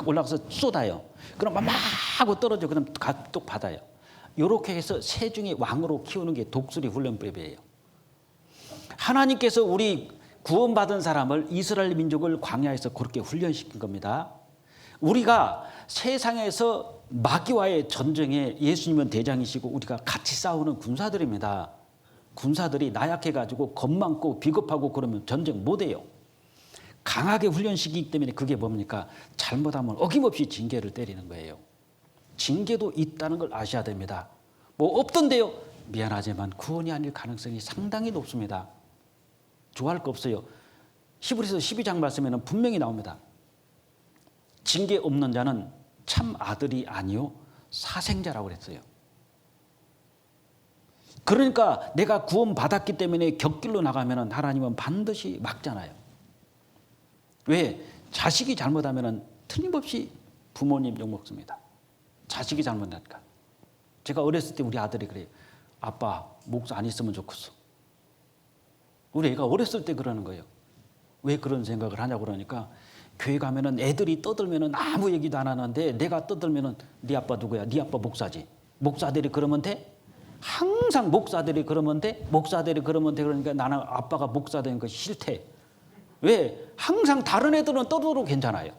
올라가서 쏟아요. 그럼 막 하고 떨어져. 그럼 또 받아요. 이렇게 해서 새 중에 왕으로 키우는 게 독수리 훈련법이에요. 하나님께서 우리 구원받은 사람을 이스라엘 민족을 광야에서 그렇게 훈련시킨 겁니다. 우리가 세상에서 마귀와의 전쟁에 예수님은 대장이시고 우리가 같이 싸우는 군사들입니다. 군사들이 나약해가지고 겁 많고 비겁하고 그러면 전쟁 못해요. 강하게 훈련시키기 때문에 그게 뭡니까? 잘못하면 어김없이 징계를 때리는 거예요. 징계도 있다는 걸 아셔야 됩니다. 뭐 없던데요? 미안하지만 구원이 아닐 가능성이 상당히 높습니다. 좋아할 거 없어요. 히브리서 12장 말씀에는 분명히 나옵니다. 징계 없는 자는 참 아들이 아니요 사생자라고 그랬어요. 그러니까 내가 구원받았기 때문에 곁길로 나가면 하나님은 반드시 막잖아요. 왜? 자식이 잘못하면 틀림없이 부모님 욕먹습니다. 자식이 잘못하니까. 제가 어렸을 때 우리 아들이 그래요. 아빠 목사 안 있으면 좋겠어. 우리 애가 어렸을 때 그러는 거예요. 왜 그런 생각을 하냐고 그러니까 교회 가면은 애들이 떠들면은 아무 얘기도 안 하는데 내가 떠들면은 네 아빠 누구야? 네 아빠 목사지. 목사들이 그러면 돼? 항상 목사들이 그러면 돼? 목사들이 그러면 돼? 그러니까 나는 아빠가 목사 되는 것이 싫대. 왜? 항상 다른 애들은 떠들어도 괜찮아요.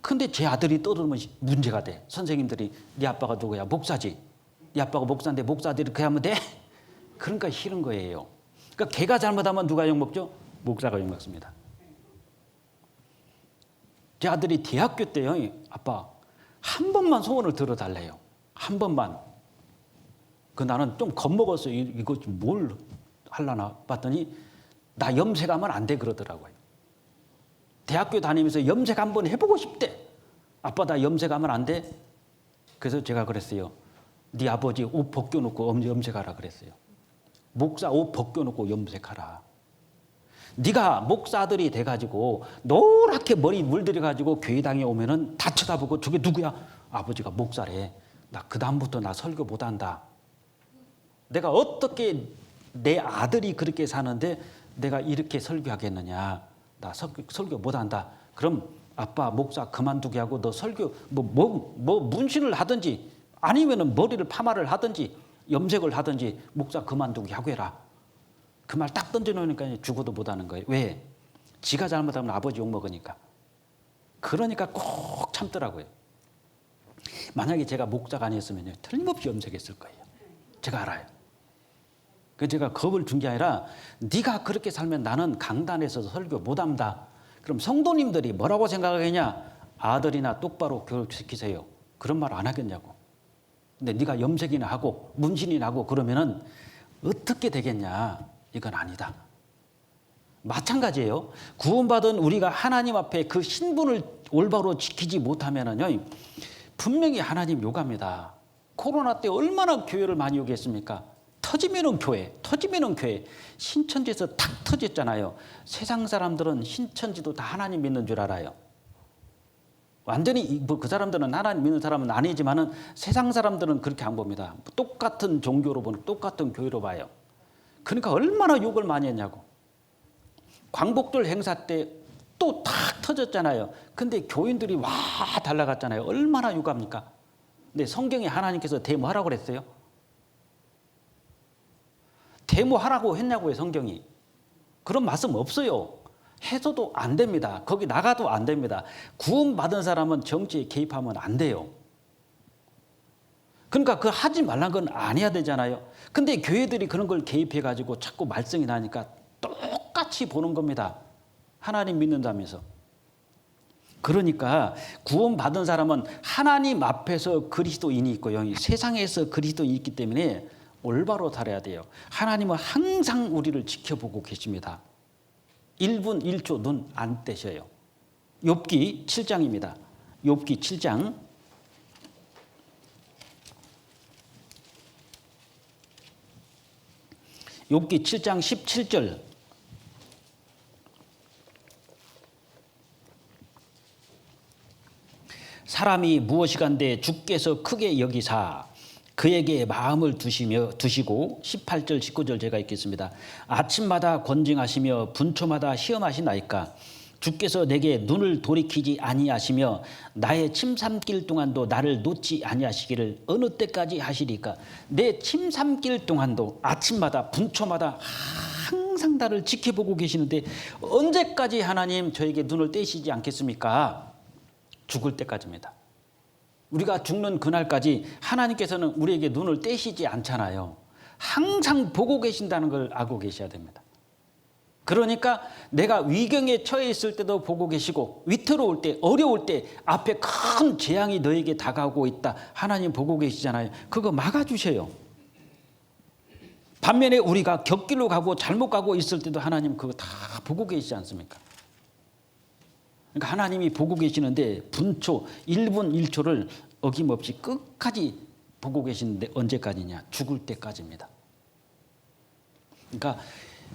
근데 제 아들이 떠들면 문제가 돼. 선생님들이 네 아빠가 누구야? 목사지. 네 아빠가 목사인데 목사들이 그렇게 하면 돼? 그러니까 싫은 거예요. 그러니까 걔가 잘못하면 누가 욕먹죠? 목사가 욕먹습니다. 제 아들이 대학교 때요. 아빠 한 번만 소원을 들어달래요. 한 번만. 그 나는 좀 겁먹었어요. 이거 뭘 하려나 봤더니 나 염색하면 안 돼 그러더라고요. 대학교 다니면서 염색 한번 해보고 싶대. 아빠 나 염색하면 안 돼? 그래서 제가 그랬어요. 네 아버지 옷 벗겨놓고 염색하라 그랬어요. 목사 옷 벗겨놓고 염색하라. 네가 목사들이 돼가지고 노랗게 머리 물들여가지고 교회당에 오면은 다 쳐다보고 저게 누구야? 아버지가 목사래. 나 그다음부터 나 설교 못한다. 내가 어떻게 내 아들이 그렇게 사는데 내가 이렇게 설교하겠느냐. 나 설교 못한다. 그럼 아빠 목사 그만두게 하고 너 설교 뭐 문신을 하든지 아니면은 머리를 파마를 하든지 염색을 하든지 목사 그만두게 하고 해라. 그 말 딱 던져놓으니까 죽어도 못하는 거예요. 왜? 지가 잘못하면 아버지 욕먹으니까. 그러니까 꼭 참더라고요. 만약에 제가 목사가 아니었으면 틀림없이 염색했을 거예요. 제가 알아요. 그래서 제가 겁을 준 게 아니라 네가 그렇게 살면 나는 강단에서 설교 못한다. 그럼 성도님들이 뭐라고 생각하겠냐? 아들이나 똑바로 교육시키세요. 그런 말 안 하겠냐고. 근데 네가 염색이나 하고 문신이나 하고 그러면은 어떻게 되겠냐? 이건 아니다. 마찬가지예요. 구원받은 우리가 하나님 앞에 그 신분을 올바로 지키지 못하면은요, 분명히 하나님 욕합니다. 코로나 때 얼마나 교회를 많이 욕했습니까? 터지면은 교회, 터지면은 교회. 신천지에서 탁 터졌잖아요. 세상 사람들은 신천지도 다 하나님 믿는 줄 알아요. 완전히 그 사람들은 하나님 믿는 사람은 아니지만은 세상 사람들은 그렇게 안 봅니다. 똑같은 종교로 보는, 똑같은 교회로 봐요. 그러니까 얼마나 욕을 많이 했냐고. 광복절 행사 때 또 탁 터졌잖아요. 근데 교인들이 와 달라갔잖아요. 얼마나 욕합니까? 근데 성경에 하나님께서 데모하라고 그랬어요? 데모하라고 했냐고요, 성경이. 그런 말씀 없어요. 해서도 안 됩니다. 거기 나가도 안 됩니다. 구원받은 사람은 정치에 개입하면 안 돼요. 그러니까 그 하지 말란 건 안 해야 되잖아요. 근데 교회들이 그런 걸 개입해가지고 자꾸 말썽이 나니까 똑같이 보는 겁니다. 하나님 믿는다면서. 그러니까 구원받은 사람은 하나님 앞에서 그리스도인이 있고요. 세상에서 그리스도인이 있기 때문에 올바로 살아야 돼요. 하나님은 항상 우리를 지켜보고 계십니다. 1분 1초 눈 안 떼셔요. 욥기 7장입니다. 욥기 7장. 욥기 7장 17절. 사람이 무엇이간데 주께서 크게 여기사 그에게 마음을 두시고 18절 19절 제가 읽겠습니다. 아침마다 권징하시며 분초마다 시험하시나이까 주께서 내게 눈을 돌이키지 아니하시며 나의 침삼킬 동안도 나를 놓지 아니하시기를 어느 때까지 하시리까. 내 침삼킬 동안도 아침마다 분초마다 항상 나를 지켜보고 계시는데 언제까지 하나님 저에게 눈을 떼시지 않겠습니까? 죽을 때까지입니다. 우리가 죽는 그날까지 하나님께서는 우리에게 눈을 떼시지 않잖아요. 항상 보고 계신다는 걸 알고 계셔야 됩니다. 그러니까 내가 위경에 처해 있을 때도 보고 계시고 위태로울 때 어려울 때 앞에 큰 재앙이 너에게 다가오고 있다. 하나님 보고 계시잖아요. 그거 막아주셔요. 반면에 우리가 곁길로 가고 잘못 가고 있을 때도 하나님 그거 다 보고 계시지 않습니까? 그러니까 하나님이 보고 계시는데 분초 1분 1초를 어김없이 끝까지 보고 계시는데 언제까지냐? 죽을 때까지입니다. 그러니까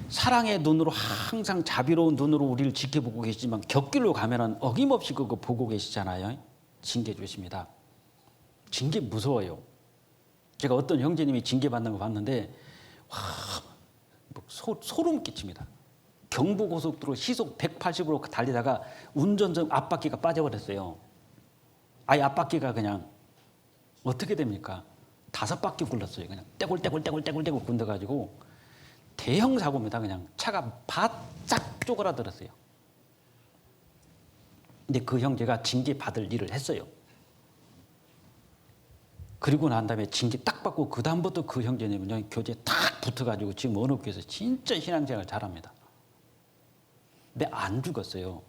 사랑의 눈으로 항상 자비로운 눈으로 우리를 지켜보고 계시지만 곁길로 가면은 어김없이 그거 보고 계시잖아요. 징계 주십니다. 징계 무서워요. 제가 어떤 형제님이 징계받는 거 봤는데 와, 소름 끼칩니다. 경부고속도로 시속 180으로 달리다가 운전석 앞바퀴가 빠져버렸어요. 아예 앞바퀴가 그냥 어떻게 됩니까? 5바퀴 굴렀어요. 그냥 떼굴떼굴 굴러가지고 대형 사고입니다. 그냥 차가 바짝 쪼그라들었어요. 근데 그 형제가 징계 받을 일을 했어요. 그리고 난 다음에 징계 딱 받고 그 다음부터 그 형제님은 교제에 딱 붙어가지고 지금 어느 교회에서 진짜 신앙생활 잘합니다. 근데 안 죽었어요.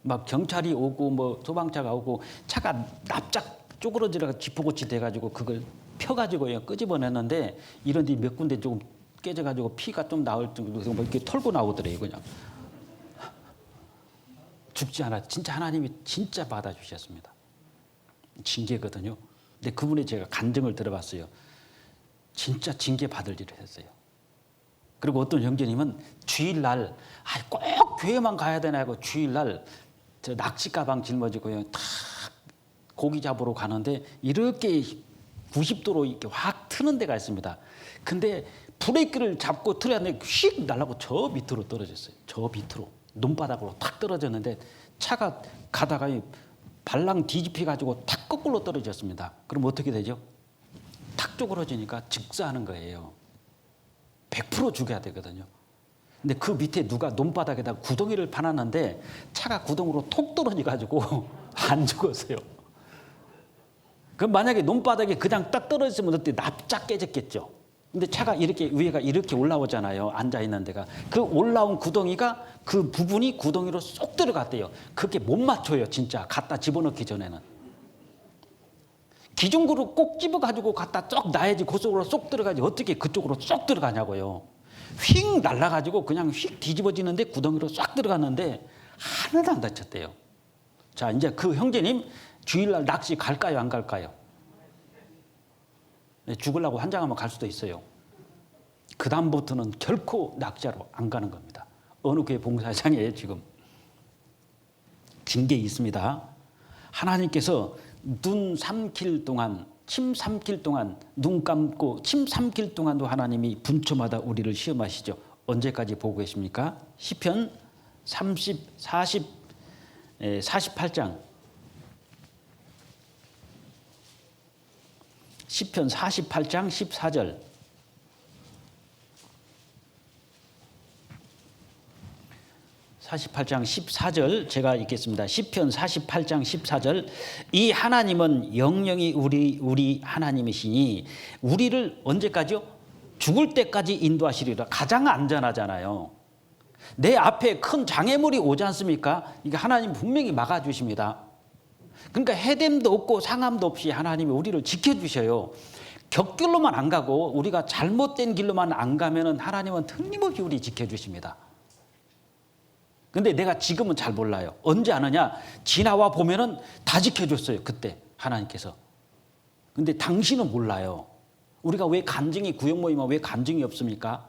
막 경찰이 오고 뭐 소방차가 오고 차가 납작 쪼그러지다가 지포고치 돼가지고 그걸 펴가지고 끄집어냈는데 이런 데 몇 군데 조금 깨져가지고 피가 좀 나올 정도로 뭐 이렇게 털고 나오더래요. 그냥 죽지 않아. 진짜 하나님이 진짜 받아주셨습니다. 징계거든요. 근데 그분의 제가 간증을 들어봤어요. 진짜 징계 받을 일을 했어요. 그리고 어떤 형제님은 주일날 꼭 교회만 가야 되나 하고 주일날 저 낚시 가방 짊어지고요. 탁 고기 잡으러 가는데 이렇게 90도로 이렇게 확 트는 데가 있습니다. 근데 브레이크를 잡고 틀었는데 휙 날라고 저 밑으로 떨어졌어요. 저 밑으로 눈바닥으로 탁 떨어졌는데 차가 가다가 발랑 뒤집혀가지고 탁 거꾸로 떨어졌습니다. 그럼 어떻게 되죠? 탁 쪼그러지니까 즉사하는 거예요. 100% 죽여야 되거든요. 근데 그 밑에 누가 논바닥에다 구덩이를 파놨는데 차가 구덩이로 톡 떨어져가지고 안 죽었어요. 그럼 만약에 논바닥에 그냥 딱 떨어졌으면 그때 납작 깨졌겠죠. 근데 차가 이렇게 위에가 이렇게 올라오잖아요. 앉아있는 데가. 그 올라온 구덩이가 그 부분이 구덩이로 쏙 들어갔대요. 그게 못 맞춰요. 진짜 갖다 집어넣기 전에는. 기둥구를 꼭 집어가지고 갖다 쏙 놔야지 그 속으로 쏙 들어가지 어떻게 그쪽으로 쏙 들어가냐고요. 휙 날라가지고 그냥 휙 뒤집어지는데 구덩이로 쏙 들어갔는데 하나도 안 다쳤대요. 자, 이제 그 형제님 주일날 낚시 갈까요? 안 갈까요? 죽으려고 환장하면 갈 수도 있어요. 그다음부터는 결코 낙자로 안 가는 겁니다. 어느 교회 봉사장에 지금 징계 있습니다. 하나님께서 눈 삼킬 동안, 침 삼킬 동안, 눈 감고 침 삼킬 동안도 하나님이 분초마다 우리를 시험하시죠. 언제까지 보고 계십니까? 시편 48장 시편 48장 14절. 제가 읽겠습니다. 시편 48장 14절. 이 하나님은 영영이 우리 하나님이시니 우리를 언제까지요? 죽을 때까지 인도하시리라. 가장 안전하잖아요. 내 앞에 큰 장애물이 오지 않습니까? 이게 하나님 분명히 막아주십니다. 그러니까 해됨도 없고 상함도 없이 하나님이 우리를 지켜주셔요. 격길로만 안 가고 우리가 잘못된 길로만 안 가면은 하나님은 틀림없이 우리 지켜주십니다. 근데 내가 지금은 잘 몰라요. 언제 아느냐? 지나와 보면은 다 지켜줬어요. 그때 하나님께서. 근데 당신은 몰라요. 우리가 왜 간증이 구역 모임은 왜 간증이 없습니까?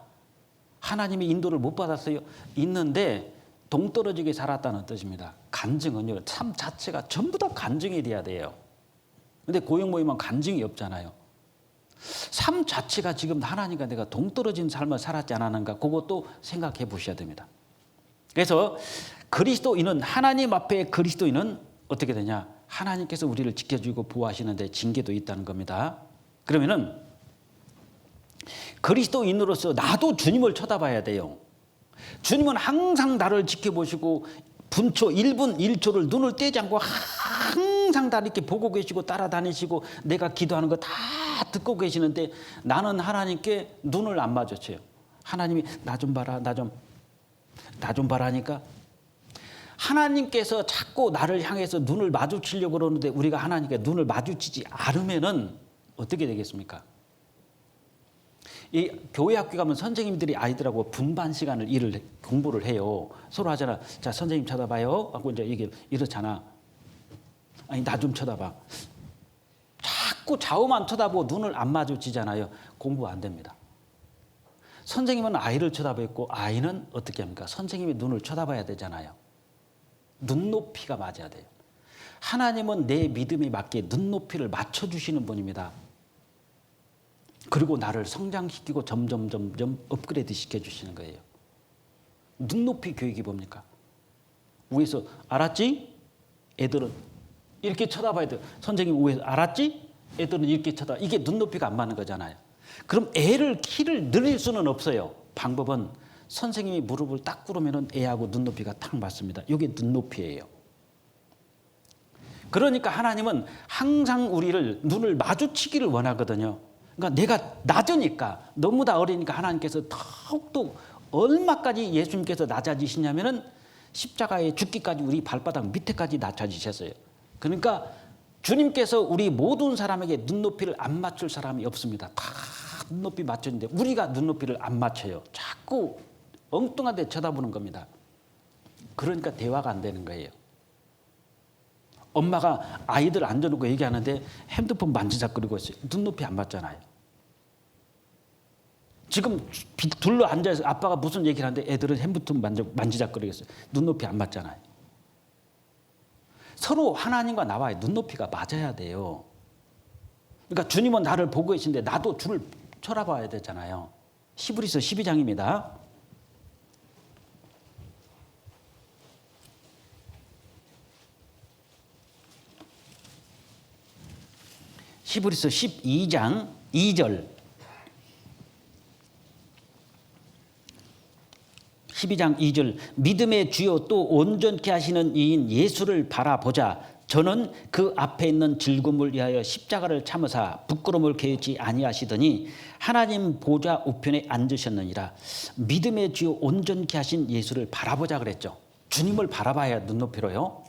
하나님의 인도를 못 받았어요. 있는데 동떨어지게 살았다는 뜻입니다. 간증은요, 삶 자체가 전부 다 간증이 돼야 돼요. 근데 고역 모임은 간증이 없잖아요. 삶 자체가 지금 하나님과 내가 동떨어진 삶을 살았지 않았는가, 그것도 생각해 보셔야 됩니다. 그래서 그리스도인은, 하나님 앞에 그리스도인은 어떻게 되냐? 하나님께서 우리를 지켜주고 보호하시는데 징계도 있다는 겁니다. 그러면은 그리스도인으로서 나도 주님을 쳐다봐야 돼요. 주님은 항상 나를 지켜보시고 분초 1분 1초를 눈을 떼지 않고 항상 다 이렇게 보고 계시고 따라다니시고 내가 기도하는 거 다 듣고 계시는데 나는 하나님께 눈을 안 마주쳐요. 하나님이 나 좀 봐라, 나 좀 봐라 하니까 하나님께서 자꾸 나를 향해서 눈을 마주치려고 그러는데 우리가 하나님께 눈을 마주치지 않으면은 어떻게 되겠습니까? 이 교회 학교 가면 선생님들이 아이들하고 분반 시간을 공부를 해요. 서로 하잖아. 자, 선생님 쳐다봐요. 하고 이제 이게 이렇잖아. 아니, 나 좀 쳐다봐. 자꾸 좌우만 쳐다보고 눈을 안 마주치잖아요. 공부 안 됩니다. 선생님은 아이를 쳐다보고 아이는 어떻게 합니까? 선생님의 눈을 쳐다봐야 되잖아요. 눈높이가 맞아야 돼요. 하나님은 내 믿음에 맞게 눈높이를 맞춰주시는 분입니다. 그리고 나를 성장시키고 점점 업그레이드 시켜주시는 거예요. 눈높이 교육이 뭡니까? 위에서 알았지? 애들은 이렇게 쳐다봐야 돼요. 선생님 위에서 알았지? 애들은 이렇게 쳐다. 이게 눈높이가 안 맞는 거잖아요. 그럼 애를 키를 늘릴 수는 없어요. 방법은 선생님이 무릎을 딱 꿇으면 애하고 눈높이가 딱 맞습니다. 이게 눈높이예요. 그러니까 하나님은 항상 우리를 눈을 마주치기를 원하거든요. 그러니까 내가 낮으니까, 너무 다 어리니까 하나님께서 더욱더 얼마까지 예수님께서 낮아지시냐면은 십자가에 죽기까지 우리 발바닥 밑에까지 낮아지셨어요. 그러니까 주님께서 우리 모든 사람에게 눈높이를 안 맞출 사람이 없습니다. 다 눈높이 맞췄는데 우리가 눈높이를 안 맞춰요. 자꾸 엉뚱한 데 쳐다보는 겁니다. 그러니까 대화가 안 되는 거예요. 엄마가 아이들 앉아놓고 얘기하는데 핸드폰 만지작거리고 있어요. 눈높이 안 맞잖아요. 지금 둘러 앉아서 아빠가 무슨 얘기를 하는데 애들은 핸드폰 만지작거리고 있어요. 눈높이 안 맞잖아요. 서로 하나님과 나와의 눈높이가 맞아야 돼요. 그러니까 주님은 나를 보고 계신데 나도 주를 쳐다봐야 되잖아요. 히브리서 12장입니다. 히브리서 12장 2절. 12장 2절. 믿음의 주요 또 온전케 하시는 이인 예수를 바라보자. 저는 그 앞에 있는 즐거움을 위하여 십자가를 참으사 부끄러움을 개의치 아니하시더니 하나님 보좌 우편에 앉으셨느니라. 믿음의 주요 온전케 하신 예수를 바라보자 그랬죠. 주님을 바라봐야 눈높이로요.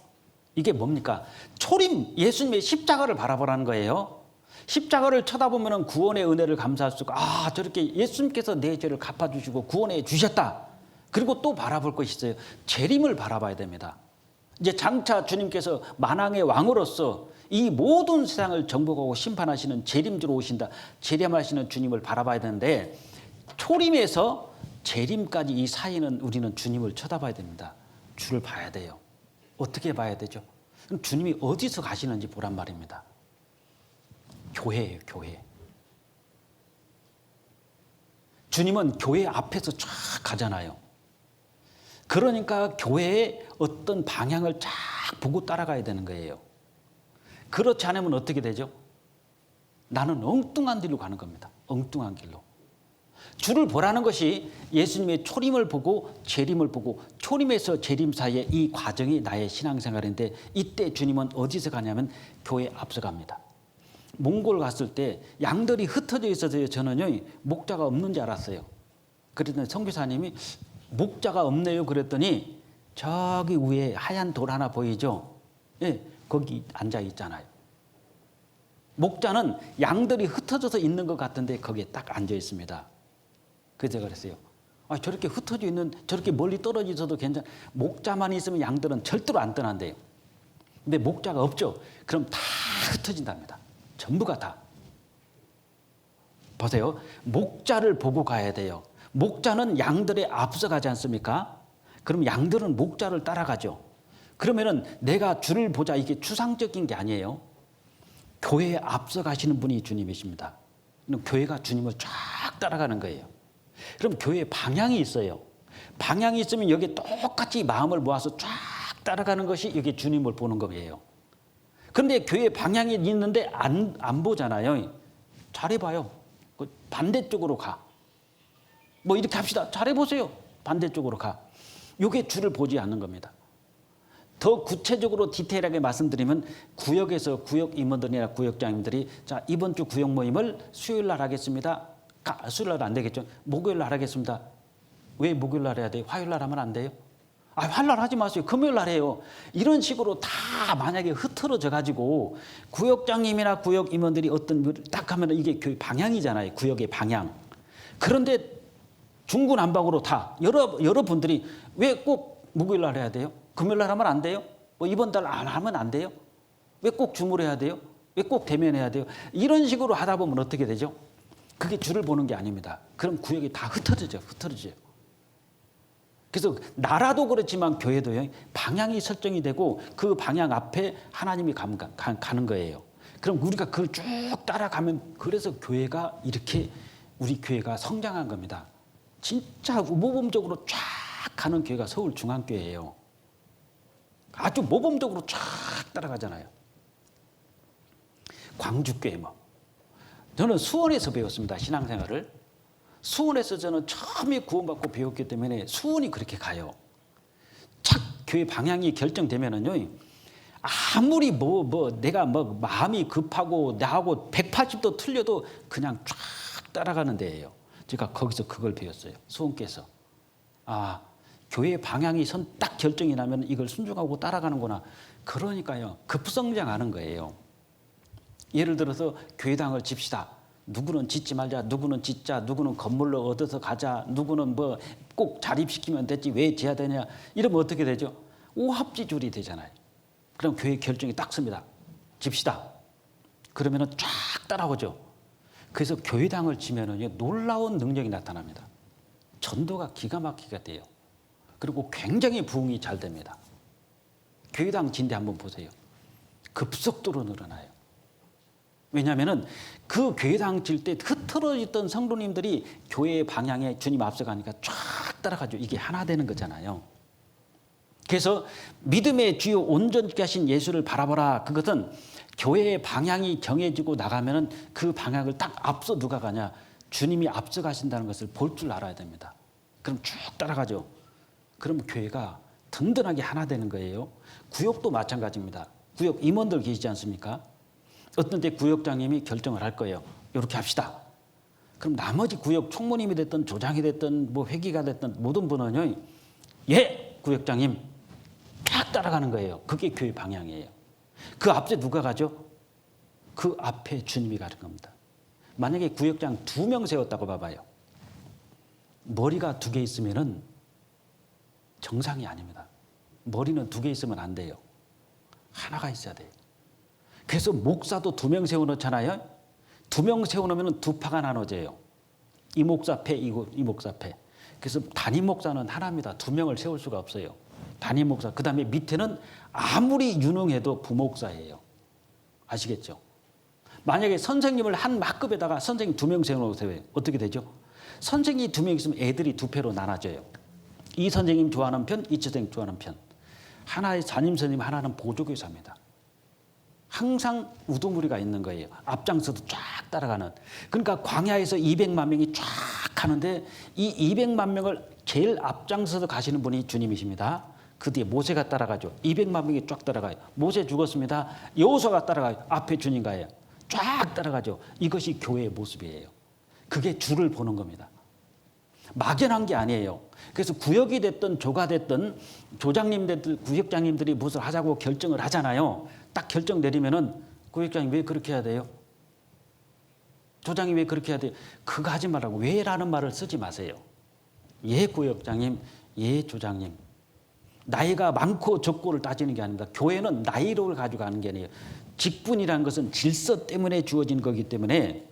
이게 뭡니까? 초림 예수님의 십자가를 바라보라는 거예요. 십자가를 쳐다보면 구원의 은혜를 감사할 수 있고, 아, 저렇게 예수님께서 내 죄를 갚아주시고 구원해 주셨다. 그리고 또 바라볼 것이 있어요. 재림을 바라봐야 됩니다. 이제 장차 주님께서 만왕의 왕으로서 이 모든 세상을 정복하고 심판하시는 재림주로 오신다. 재림하시는 주님을 바라봐야 되는데 초림에서 재림까지 이 사이는 우리는 주님을 쳐다봐야 됩니다. 주를 봐야 돼요. 어떻게 봐야 되죠? 그럼 주님이 어디서 가시는지 보란 말입니다. 교회예요, 교회. 주님은 교회 앞에서 쫙 가잖아요. 그러니까 교회의 어떤 방향을 쫙 보고 따라가야 되는 거예요. 그렇지 않으면 어떻게 되죠? 나는 엉뚱한 길로 가는 겁니다. 엉뚱한 길로. 주를 보라는 것이 예수님의 초림을 보고 재림을 보고 초림에서 재림 사이의 이 과정이 나의 신앙생활인데, 이때 주님은 어디서 가냐면 교회에 앞서갑니다. 몽골 갔을 때 양들이 흩어져 있어서요, 저는요 목자가 없는 줄 알았어요. 그랬더니 선교사님이 목자가 없네요 그랬더니 저기 위에 하얀 돌 하나 보이죠? 예, 거기 앉아 있잖아요. 목자는 양들이 흩어져서 있는 것 같은데 거기에 딱 앉아 있습니다. 그래서 제가 그랬어요. 저렇게 흩어져 있는, 저렇게 멀리 떨어져 있어도 괜찮아. 목자만 있으면 양들은 절대로 안 떠난대요. 근데 목자가 없죠? 그럼 다 흩어진답니다. 전부가 다. 보세요. 목자를 보고 가야 돼요. 목자는 양들에 앞서가지 않습니까? 그럼 양들은 목자를 따라가죠. 그러면은 내가 주를 보자, 이게 추상적인 게 아니에요. 교회에 앞서가시는 분이 주님이십니다. 교회가 주님을 쫙 따라가는 거예요. 그럼 교회에 방향이 있어요. 방향이 있으면 여기에 똑같이 마음을 모아서 쫙 따라가는 것이 여기 주님을 보는 거예요. 그런데 교회에 방향이 있는데 안 보잖아요. 잘해봐요. 반대쪽으로 가. 뭐 이렇게 합시다. 잘해보세요. 반대쪽으로 가. 이게 주를 보지 않는 겁니다. 더 구체적으로 디테일하게 말씀드리면 구역에서 구역 임원들이나 구역장님들이 자, 이번 주 구역 모임을 수요일 날 하겠습니다. 수요일 날 안 되겠죠. 목요일 날 하겠습니다. 왜 목요일 날 해야 돼요? 화요일 날 하면 안 돼요? 화요일 날 하지 마세요. 금요일 날 해요. 이런 식으로 다 만약에 흐트러져 가지고 구역장님이나 구역 임원들이 어떤 딱 하면 이게 교회 방향이잖아요. 구역의 방향. 그런데 중구난방으로 다 여러분들이 왜 꼭 목요일 날 해야 돼요? 금요일 날 하면 안 돼요? 뭐 이번 달 안 하면 안 돼요? 왜 꼭 주물해야 돼요? 왜 꼭 대면해야 돼요? 이런 식으로 하다 보면 어떻게 되죠? 그게 주를 보는 게 아닙니다. 그럼 구역이 다 흩어져요. 그래서 나라도 그렇지만 교회도요, 방향이 설정이 되고 그 방향 앞에 하나님이 가는 거예요. 그럼 우리가 그걸 쭉 따라가면, 그래서 교회가 이렇게 우리 교회가 성장한 겁니다. 진짜 모범적으로 쫙 가는 교회가 서울중앙교회예요. 아주 모범적으로 쫙 따라가잖아요. 광주교회 뭐. 저는 수원에서 배웠습니다. 신앙생활을. 수원에서 저는 처음에 구원받고 배웠기 때문에 수원이 그렇게 가요. 착 교회 방향이 결정되면은요, 아무리 내가 마음이 급하고 나하고 180도 틀려도 그냥 쫙 따라가는 데예요. 제가 거기서 그걸 배웠어요. 수원께서. 교회 방향이 딱 결정이 나면 이걸 순종하고 따라가는구나. 그러니까요, 급성장하는 거예요. 예를 들어서 교회당을 집시다. 누구는 짓지 말자, 누구는 짓자, 누구는 건물로 얻어서 가자, 누구는 꼭 자립시키면 됐지 왜 지어야 되냐. 이러면 어떻게 되죠? 오합지졸이 되잖아요. 그럼 교회 결정이 딱 섭니다. 집시다. 그러면은 쫙 따라오죠. 그래서 교회당을 지면은요, 놀라운 능력이 나타납니다. 전도가 기가 막히게 돼요. 그리고 굉장히 부흥이 잘 됩니다. 교회당 진대 한번 보세요. 급속도로 늘어나요. 왜냐하면 그 교회당 질 때 흐트러졌던 성도님들이 교회의 방향에 주님 앞서가니까 쫙 따라가죠. 이게 하나 되는 거잖아요. 그래서 믿음의 주요 온전케 하신 예수를 바라보라. 그것은 교회의 방향이 정해지고 나가면은 그 방향을 딱 앞서 누가 가냐? 주님이 앞서 가신다는 것을 볼 줄 알아야 됩니다. 그럼 쭉 따라가죠. 그럼 교회가 든든하게 하나 되는 거예요. 구역도 마찬가지입니다. 구역 임원들 계시지 않습니까? 어떤 때 구역장님이 결정을 할 거예요. 이렇게 합시다. 그럼 나머지 구역 총무님이 됐든 조장이 됐든 회기가 됐든 모든 분은요, 예, 구역장님 쫙 따라가는 거예요. 그게 교회 방향이에요. 그 앞에 누가 가죠? 그 앞에 주님이 가는 겁니다. 만약에 구역장 2명 세웠다고 봐봐요. 머리가 2개 있으면은 정상이 아닙니다. 머리는 2개 있으면 안 돼요. 하나가 있어야 돼요. 그래서 목사도 2명 세워놓잖아요. 2명 세워놓으면 2파가 나눠져요. 이 목사 패, 이 목사 패. 그래서 담임 목사는 하나입니다. 두 명을 세울 수가 없어요. 담임 목사. 그다음에 밑에는 아무리 유능해도 부목사예요. 아시겠죠? 만약에 선생님을 한 막급에다가 선생님 2명 세워놓으세요. 어떻게 되죠? 선생님이 2명 있으면 애들이 2패로 나눠져요. 이 선생님 좋아하는 편, 이 선생님 좋아하는 편. 하나의 담임 선생님, 하나는 보조교사입니다. 항상 우두머리가 있는 거예요. 앞장서도 쫙 따라가는. 그러니까 광야에서 200만 명이 쫙 가는데 이 200만 명을 제일 앞장서서 가시는 분이 주님이십니다. 그 뒤에 모세가 따라가죠. 200만 명이 쫙 따라가요. 모세 죽었습니다. 여호수아가 따라가요. 앞에 주님 가요. 쫙 따라가죠. 이것이 교회의 모습이에요. 그게 주를 보는 겁니다. 막연한 게 아니에요. 그래서 구역이 됐든 조가 됐든 조장님들, 구역장님들이 무엇을 하자고 결정을 하잖아요. 딱 결정 내리면은 구역장이 왜 그렇게 해야 돼요? 조장이 왜 그렇게 해야 돼요? 그거 하지 말라고 왜라는 말을 쓰지 마세요. 예 구역장님, 예 조장님. 나이가 많고 적고를 따지는 게 아닙니다. 교회는 나이를 가지고 가는 게 아니에요. 직분이라는 것은 질서 때문에 주어진 거기 때문에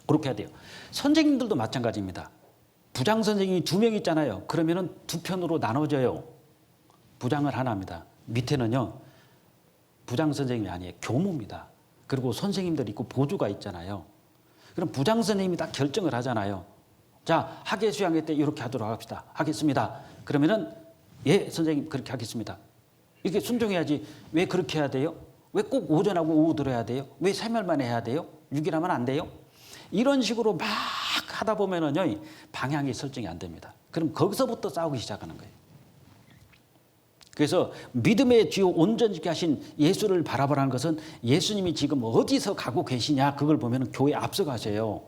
그렇게 해야 돼요. 선생님들도 마찬가지입니다. 부장 선생님이 2명 있잖아요. 그러면은 2편으로 나눠져요. 부장을 하나입니다. 밑에는요. 부장 선생님이 아니에요. 교무입니다. 그리고 선생님들 있고 보조가 있잖아요. 그럼 부장 선생님이 딱 결정을 하잖아요. 자, 학예 수양회 때 이렇게 하도록 합시다. 하겠습니다. 그러면은 예, 선생님 그렇게 하겠습니다. 이렇게 순종해야지. 왜 그렇게 해야 돼요? 왜 꼭 오전하고 오후 들어야 돼요? 왜 3일 만에 해야 돼요? 6일 하면 안 돼요? 이런 식으로 막 하다 보면은요, 방향이 설정이 안 됩니다. 그럼 거기서부터 싸우기 시작하는 거예요. 그래서 믿음의 주요 온전케 하신 예수를 바라보라는 것은 예수님이 지금 어디서 가고 계시냐, 그걸 보면 교회 앞서가세요.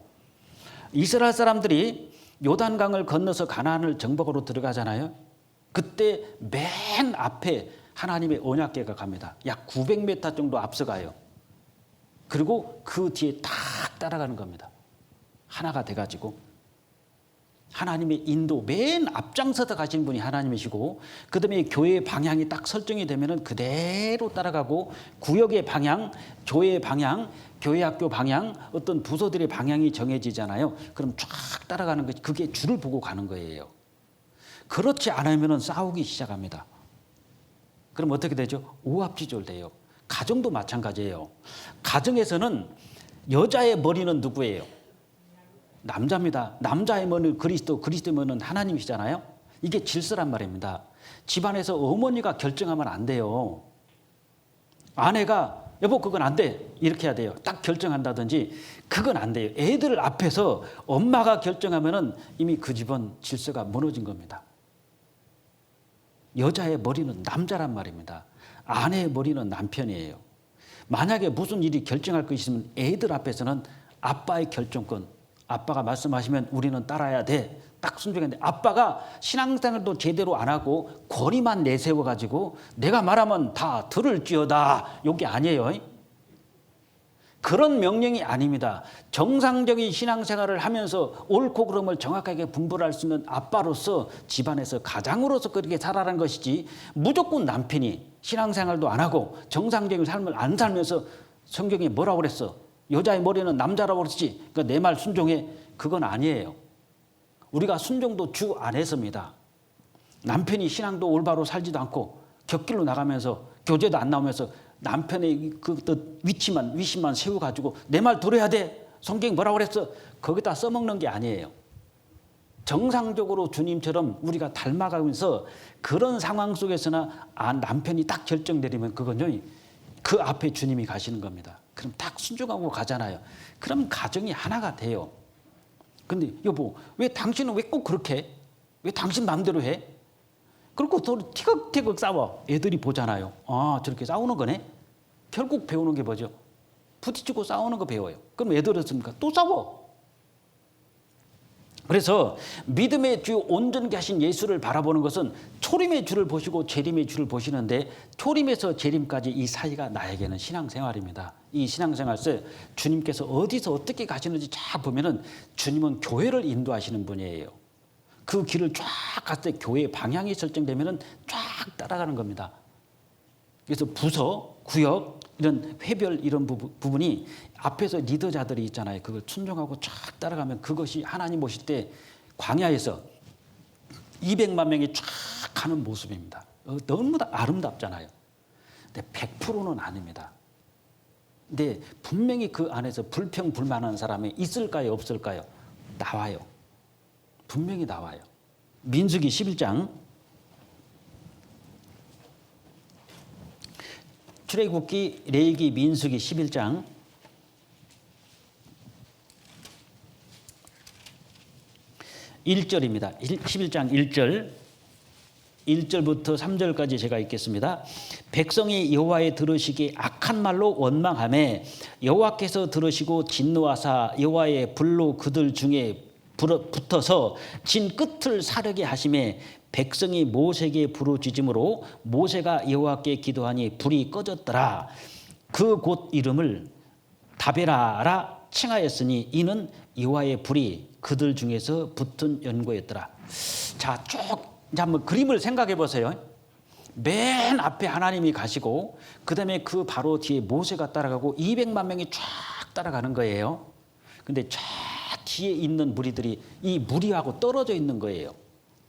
이스라엘 사람들이 요단강을 건너서 가나안을 정복으로 들어가잖아요. 그때 맨 앞에 하나님의 언약궤가 갑니다. 약 900m 정도 앞서가요. 그리고 그 뒤에 딱 따라가는 겁니다. 하나가 돼가지고 하나님의 인도 맨 앞장서서 가신 분이 하나님이시고, 그 다음에 교회의 방향이 딱 설정이 되면은 그대로 따라가고, 구역의 방향, 교회의 방향, 교회 학교 방향, 어떤 부서들의 방향이 정해지잖아요. 그럼 쫙 따라가는 것이, 그게 줄을 보고 가는 거예요. 그렇지 않으면은 싸우기 시작합니다. 그럼 어떻게 되죠? 오합지졸돼요. 가정도 마찬가지예요. 가정에서는 여자의 머리는 누구예요? 남자입니다. 남자의 머리는 그리스도, 그리스도의 머리는 하나님이시잖아요. 이게 질서란 말입니다. 집안에서 어머니가 결정하면 안 돼요. 아내가 여보 그건 안 돼 이렇게 해야 돼요. 딱 결정한다든지 그건 안 돼요. 애들 앞에서 엄마가 결정하면은 이미 그 집은 질서가 무너진 겁니다. 여자의 머리는 남자란 말입니다. 아내의 머리는 남편이에요. 만약에 무슨 일이 결정할 것이 있으면 애들 앞에서는 아빠의 결정권, 아빠가 말씀하시면 우리는 따라야 돼. 딱 순종해야 돼. 아빠가 신앙생활도 제대로 안 하고 권위만 내세워가지고 내가 말하면 다 들을지어다. 이게 아니에요. 그런 명령이 아닙니다. 정상적인 신앙생활을 하면서 옳고 그름을 정확하게 분별할 수 있는 아빠로서 집안에서 가장으로서 그렇게 살아라는 것이지, 무조건 남편이 신앙생활도 안 하고 정상적인 삶을 안 살면서 성경이 뭐라고 그랬어? 여자의 머리는 남자라고 그랬지. 그러니까 내 말 순종해. 그건 아니에요. 우리가 순종도 주 안에서입니다. 남편이 신앙도 올바로 살지도 않고 곁길로 나가면서 교제도 안 나오면서 남편의 그 위치만 세워가지고 내 말 들어야 돼. 성경이 뭐라고 그랬어? 거기다 써먹는 게 아니에요. 정상적으로 주님처럼 우리가 닮아가면서 그런 상황 속에서나 남편이 딱 결정 내리면 그건요, 그 앞에 주님이 가시는 겁니다. 그럼 딱 순종하고 가잖아요. 그럼 가정이 하나가 돼요. 근데 여보, 왜 당신은 왜 꼭 그렇게 해? 왜 당신 마음대로 해? 그리고 또 티격태격 싸워. 애들이 보잖아요. 아, 저렇게 싸우는 거네? 결국 배우는 게 뭐죠? 부딪히고 싸우는 거 배워요. 그럼 애들은 어떻습니까? 또 싸워. 그래서 믿음의 주 온전케 하신 예수를 바라보는 것은 초림의 주를 보시고 재림의 주를 보시는데, 초림에서 재림까지 이 사이가 나에게는 신앙생활입니다. 이 신앙생활에서 주님께서 어디서 어떻게 가시는지 쫙 보면은 주님은 교회를 인도하시는 분이에요. 그 길을 쫙 갔을 때 교회의 방향이 설정되면은 쫙 따라가는 겁니다. 그래서 부서, 구역, 이런 회별 이런 부분이 앞에서 리더자들이 있잖아요. 그걸 순종하고 쫙 따라가면 그것이 하나님 오실 때 광야에서 200만 명이 쫙 가는 모습입니다. 너무 아름답잖아요. 근데 100%는 아닙니다. 근데 분명히 그 안에서 불평불만한 사람이 있을까요? 없을까요? 나와요. 분명히 나와요. 민수기 11장 출애굽기, 레위기, 민수기 11장 1절입니다. 11장 1절 1절부터 3절까지 제가 읽겠습니다. 백성이 여호와의 들으시기에 악한 말로 원망하매 여호와께서 들으시고 진노하사 여호와의 불로 그들 중에 붙어서 진 끝을 사르게 하시매 백성이 모세에게 부르짖음으로 모세가 여호와께 기도하니 불이 꺼졌더라. 그 곳 이름을 다베라라 칭하였으니 이는 여호와의 불이 그들 중에서 붙은 연고였더라. 자, 쭉 이제 한번 그림을 생각해 보세요. 맨 앞에 하나님이 가시고 그다음에 그 바로 뒤에 모세가 따라가고 200만 명이 쫙 따라가는 거예요. 근데 쫙 뒤에 있는 무리들이 이 무리하고 떨어져 있는 거예요.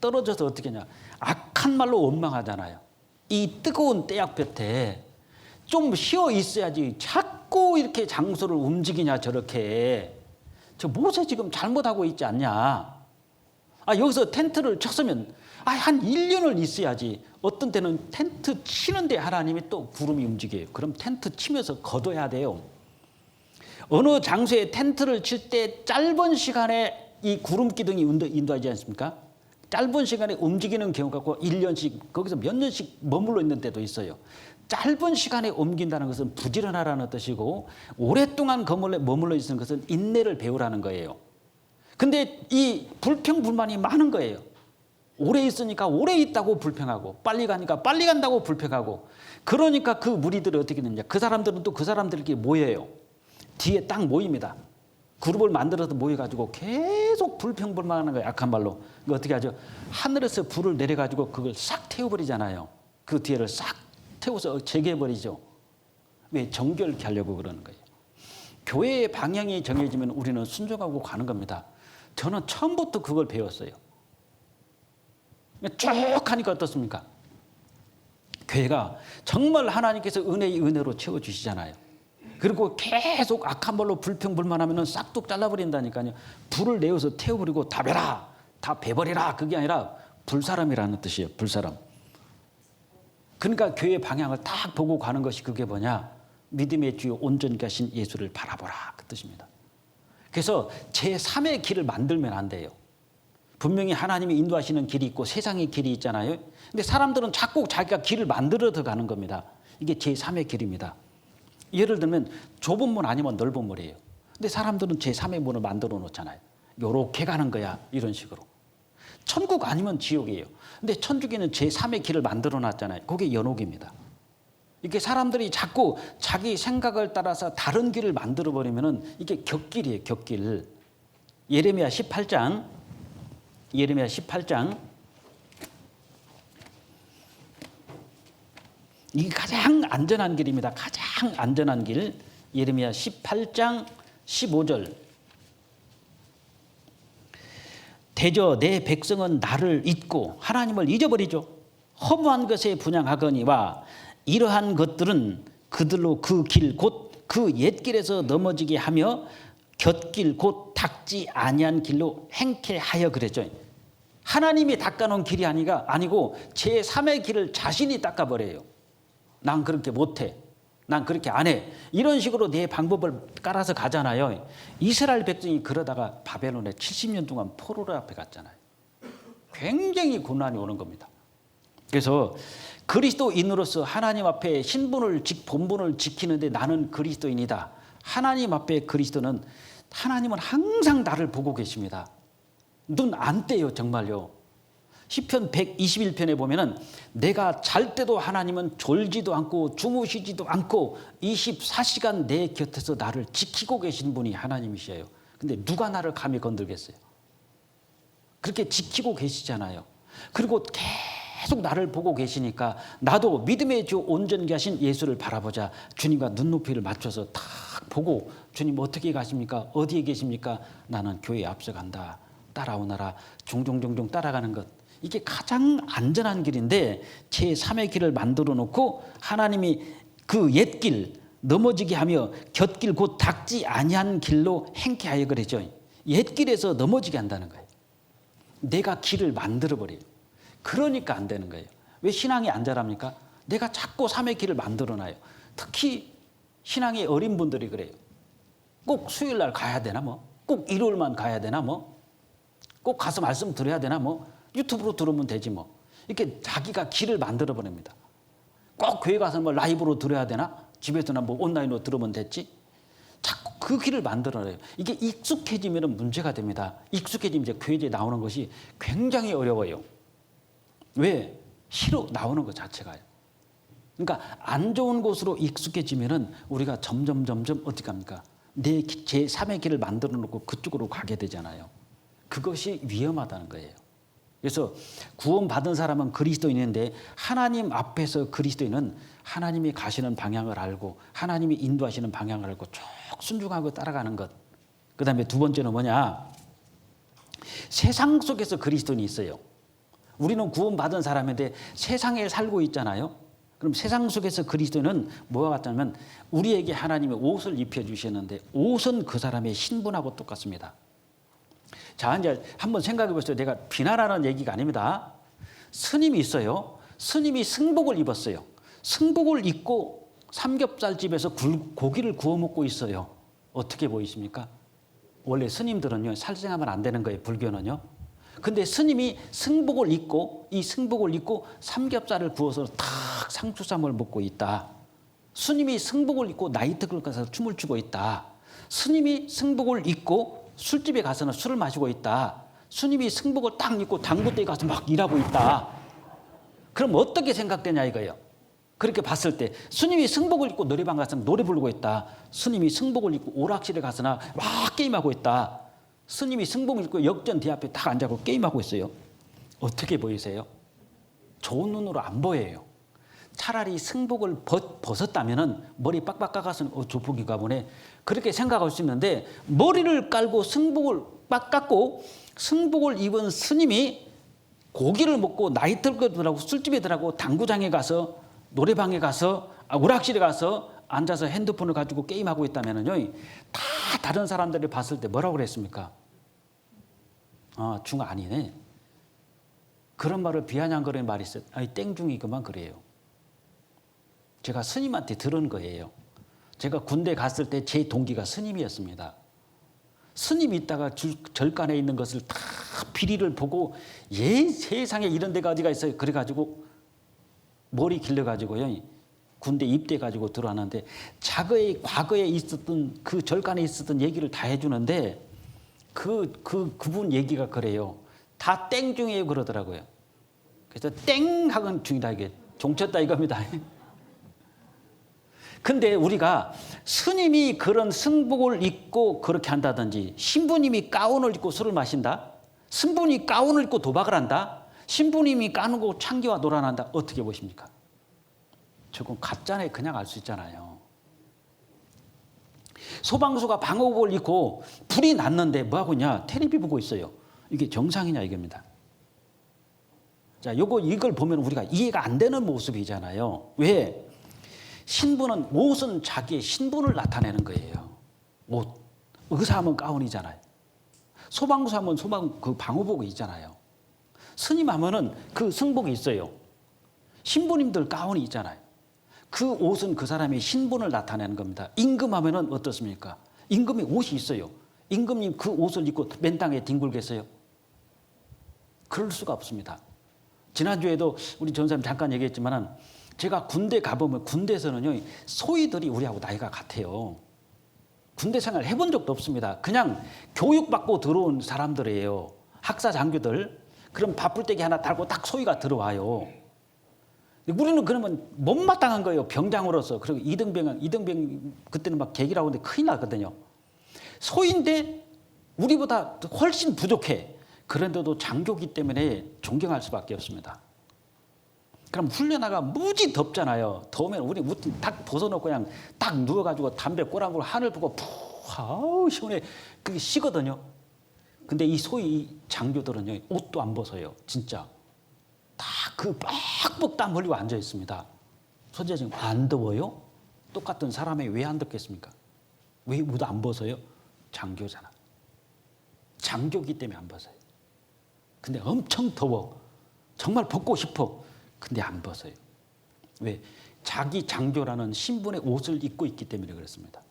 떨어져서 어떻게 하냐. 악한 말로 원망하잖아요. 이 뜨거운 때약볕에 좀 쉬어 있어야지 자꾸 이렇게 장소를 움직이냐 저렇게. 저 모세 지금 잘못하고 있지 않냐. 여기서 텐트를 쳤으면 한 1년을 있어야지. 어떤 때는 텐트 치는데 하나님이 또 구름이 움직여요. 그럼 텐트 치면서 걷어야 돼요. 어느 장소에 텐트를 칠 때 짧은 시간에 이 구름 기둥이 인도하지 않습니까? 짧은 시간에 움직이는 경우가 있고 1년씩 거기서 몇 년씩 머물러 있는 때도 있어요. 짧은 시간에 옮긴다는 것은 부지런하라는 뜻이고 오랫동안 머물러 있는 것은 인내를 배우라는 거예요. 근데 이 불평불만이 많은 거예요. 오래 있으니까 오래 있다고 불평하고 빨리 가니까 빨리 간다고 불평하고 그러니까 그 무리들이 어떻게 되느냐. 그 사람들은 또 그 사람들끼리 모여요. 뒤에 딱 모입니다. 그룹을 만들어서 모여가지고 계속 불평불만하는 거예요. 악한 말로. 어떻게 하죠? 하늘에서 불을 내려가지고 그걸 싹 태워버리잖아요. 그 뒤에를 싹 태워서 제거해버리죠. 왜? 정결케 하려고 그러는 거예요. 교회의 방향이 정해지면 우리는 순종하고 가는 겁니다. 저는 처음부터 그걸 배웠어요. 쭉 하니까 어떻습니까? 교회가 정말 하나님께서 은혜의 은혜로 채워주시잖아요. 그리고 계속 악한 말로 불평불만하면 싹둑 잘라버린다니까요. 불을 내어서 태워버리고 다 베라, 다 베버리라. 그게 아니라 불사람이라는 뜻이에요. 불사람. 그러니까 교회의 방향을 딱 보고 가는 것이 그게 뭐냐. 믿음의 주요 온전히 가신 예수를 바라보라. 그 뜻입니다. 그래서 제3의 길을 만들면 안 돼요. 분명히 하나님이 인도하시는 길이 있고 세상의 길이 있잖아요. 근데 사람들은 자꾸 자기가 길을 만들어서 가는 겁니다. 이게 제3의 길입니다. 예를 들면 좁은 문 아니면 넓은 문이에요. 근데 사람들은 제3의 문을 만들어 놓잖아요. 요렇게 가는 거야. 이런 식으로. 천국 아니면 지옥이에요. 근데 천국에는 제3의 길을 만들어 놨잖아요. 그게 연옥입니다. 이렇게 사람들이 자꾸 자기 생각을 따라서 다른 길을 만들어 버리면은 이게 격길이에요. 격길. 예레미야 18장 이게 가장 안전한 길입니다. 가장 안전한 길. 예레미야 18장 15절. 대저 내 백성은 나를 잊고 하나님을 잊어버리죠. 허무한 것에 분향하거니와 이러한 것들은 그들로 그 길 곧 그 옛길에서 넘어지게 하며 곁길 곧 닦지 아니한 길로 행케하여 그랬죠. 하나님이 닦아놓은 길이 아니고 제3의 길을 자신이 닦아버려요. 난 그렇게 못해. 난 그렇게 안 해. 이런 식으로 내 방법을 깔아서 가잖아요. 이스라엘 백성이 그러다가 바벨론에 70년 동안 포로로 앞에 갔잖아요. 굉장히 고난이 오는 겁니다. 그래서 그리스도인으로서 하나님 앞에 본분을 지키는데 나는 그리스도인이다. 하나님 앞에 하나님은 항상 나를 보고 계십니다. 눈 안 떼요. 정말요. 시편 121편에 보면은 내가 잘 때도 하나님은 졸지도 않고 주무시지도 않고 24시간 내 곁에서 나를 지키고 계신 분이 하나님이셔요. 근데 누가 나를 감히 건들겠어요? 그렇게 지키고 계시잖아요. 그리고 계속 나를 보고 계시니까 나도 믿음의 주 온전케 하신 예수를 바라보자. 주님과 눈높이를 맞춰서 탁 보고 주님 어떻게 가십니까? 어디에 계십니까? 나는 교회에 앞서간다. 따라오너라. 종종 따라가는 것. 이게 가장 안전한 길인데 제3의 길을 만들어 놓고 하나님이 그 옛길 넘어지게 하며 곁길 곧 닦지 아니한 길로 행케 하여 그러죠. 옛길에서 넘어지게 한다는 거예요. 내가 길을 만들어 버려요. 그러니까 안 되는 거예요. 왜 신앙이 안 자랍니까? 내가 자꾸 3의 길을 만들어 놔요. 특히 신앙이 어린 분들이 그래요. 꼭 수요일 날 가야 되나 뭐? 꼭 일요일만 가야 되나 뭐? 꼭 가서 말씀 들어야 되나 뭐? 유튜브로 들으면 되지 뭐. 이렇게 자기가 길을 만들어 버립니다. 꼭 교회 가서 뭐 라이브로 들어야 되나? 집에서나 뭐 온라인으로 들으면 됐지? 자꾸 그 길을 만들어내요. 이게 익숙해지면 문제가 됩니다. 익숙해지면 이제 교회에 나오는 것이 굉장히 어려워요. 왜? 싫어 나오는 것 자체가요. 그러니까 안 좋은 곳으로 익숙해지면 우리가 점점 어떻게 합니까? 내 제3의 길을 만들어 놓고 그쪽으로 가게 되잖아요. 그것이 위험하다는 거예요. 그래서 구원받은 사람은 그리스도인인데 하나님 앞에서 그리스도인은 하나님이 가시는 방향을 알고 하나님이 인도하시는 방향을 알고 쭉 순종하고 따라가는 것. 그 다음에 두 번째는 뭐냐? 세상 속에서 그리스도인이 있어요. 우리는 구원받은 사람인데 세상에 살고 있잖아요. 그럼 세상 속에서 그리스도인은 뭐와 같냐면 우리에게 하나님이 옷을 입혀주셨는데 옷은 그 사람의 신분하고 똑같습니다. 자, 이제 한번 생각해 보세요. 내가 비난하는 얘기가 아닙니다. 스님이 있어요. 스님이 승복을 입었어요. 승복을 입고 삼겹살집에서 고기를 구워 먹고 있어요. 어떻게 보이십니까? 원래 스님들은요, 살생하면 안 되는 거예요. 불교는요. 근데 스님이 승복을 입고 이 승복을 입고 삼겹살을 구워서 탁 상추쌈을 먹고 있다. 스님이 승복을 입고 나이트클럽 가서 춤을 추고 있다. 스님이 승복을 입고 술집에 가서는 술을 마시고 있다. 스님이 승복을 딱 입고 당구대에 가서 막 일하고 있다. 그럼 어떻게 생각되냐 이거예요. 그렇게 봤을 때 스님이 승복을 입고 노래방 가서 노래 부르고 있다. 스님이 승복을 입고 오락실에 가서나 막 게임하고 있다. 스님이 승복을 입고 역전 대 앞에 딱 앉아서 게임하고 있어요. 어떻게 보이세요? 좋은 눈으로 안 보여요. 차라리 승복을 벗었다면 머리 빡빡 깎아서 조폭인가 보네. 그렇게 생각할 수 있는데 머리를 깔고 승복을 빡 깎고 승복을 입은 스님이 고기를 먹고 나이트클럽들하고 술집에 들어가고 당구장에 가서 노래방에 가서 오락실에 가서 앉아서 핸드폰을 가지고 게임하고 있다면요, 다 다른 사람들이 봤을 때 뭐라고 그랬습니까? 아, 중 아니네. 그런 말을 비아냥거리는 말이 있어요. 아니, 땡중이 그만 그래요. 제가 스님한테 들은 거예요. 제가 군대 갔을 때 제 동기가 스님이었습니다. 스님이 있다가 절간에 있는 것을 다 비리를 보고 세상에 이런 데가 어디가 있어요. 그래가지고 머리 길러가지고요. 군대 입대해가지고 들어왔는데 과거에 있었던 그 절간에 있었던 얘기를 다 해주는데 그분 얘기가 그래요. 다 땡 중이에요 그러더라고요. 그래서 땡 학은 중이다 이게 종쳤다 이겁니다. 근데 우리가 스님이 그런 승복을 입고 그렇게 한다든지 신부님이 가운을 입고 술을 마신다. 신부님이 가운을 입고 도박을 한다. 신부님이 까누고 창기와 놀아난다. 어떻게 보십니까? 조금 가짜네 그냥 알 수 있잖아요. 소방수가 방호복을 입고 불이 났는데 뭐하고 있냐? 텔레비 보고 있어요. 이게 정상이냐 이겁니다. 자, 이걸 보면 우리가 이해가 안 되는 모습이잖아요. 왜? 신부는 옷은 자기의 신분을 나타내는 거예요. 옷. 의사하면 가운이잖아요. 소방수 하면 그 방호복이 있잖아요. 스님 하면은 그 승복이 있어요. 신부님들 가운이 있잖아요. 그 옷은 그 사람의 신분을 나타내는 겁니다. 임금하면은 어떻습니까? 임금이 옷이 있어요. 임금님 그 옷을 입고 맨 땅에 뒹굴겠어요? 그럴 수가 없습니다. 지난주에도 우리 전사님 잠깐 얘기했지만은 제가 군대 가보면 군대에서는요, 소위들이 우리하고 나이가 같아요. 군대 생활 해본 적도 없습니다. 그냥 교육받고 들어온 사람들이에요. 학사 장교들. 그럼 바쁠때기 하나 달고 딱 소위가 들어와요. 우리는 그러면 못마땅한 거예요. 병장으로서. 그리고 이등병 그때는 막 계기라고 하는데 큰일 나거든요. 소위인데 우리보다 훨씬 부족해. 그런데도 장교기 때문에 존경할 수밖에 없습니다. 그럼 훈련하가 무지 덥잖아요. 더우면 우리 우통 딱 벗어놓고 그냥 딱 누워가지고 담배 꼬랑으로 하늘 보고 푹 아우 시원해. 그게 쉬거든요. 근데 이 소위 장교들은요 옷도 안 벗어요. 진짜 다 그 빡빡 땀 흘리고 앉아 있습니다. 선생님 안 더워요? 똑같은 사람이 왜 안 덥겠습니까? 왜 옷 안 벗어요? 장교잖아. 장교기 때문에 안 벗어요. 근데 엄청 더워. 정말 벗고 싶어. 근데 안 벗어요. 왜? 자기 장교라는 신분의 옷을 입고 있기 때문에 그렇습니다.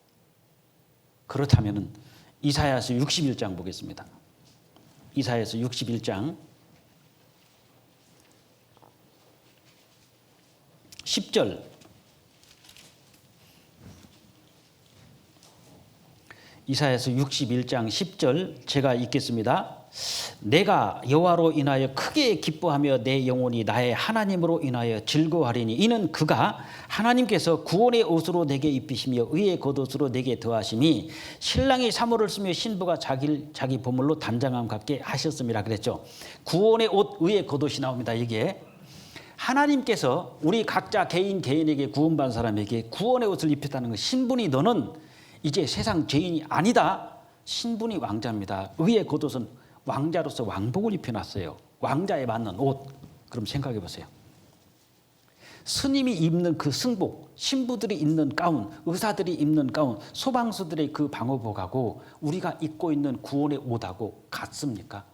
그렇다면 이사야서 61장 보겠습니다. 이사야서 61장 10절 이사야서 61장 10절 제가 읽겠습니다. 내가 여호와로 인하여 크게 기뻐하며 내 영혼이 나의 하나님으로 인하여 즐거워하리니 이는 그가 하나님께서 구원의 옷으로 내게 입히시며 의의 겉옷으로 내게 더하심이 신랑이 사모를 쓰며 신부가 자기 보물로 단장함 같게 하셨음이라 그랬죠. 구원의 옷, 의의 겉옷이 나옵니다. 이게 하나님께서 우리 각자 개인에게 구원받은 사람에게 구원의 옷을 입혔다는 것. 신분이 너는 이제 세상 죄인이 아니다. 신분이 왕자입니다. 의의 겉옷은 왕자로서 왕복을 입혀놨어요. 왕자에 맞는 옷. 그럼 생각해 보세요. 스님이 입는 그 승복, 신부들이 입는 가운, 의사들이 입는 가운, 소방수들의 그 방호복하고 우리가 입고 있는 구원의 옷하고 같습니까?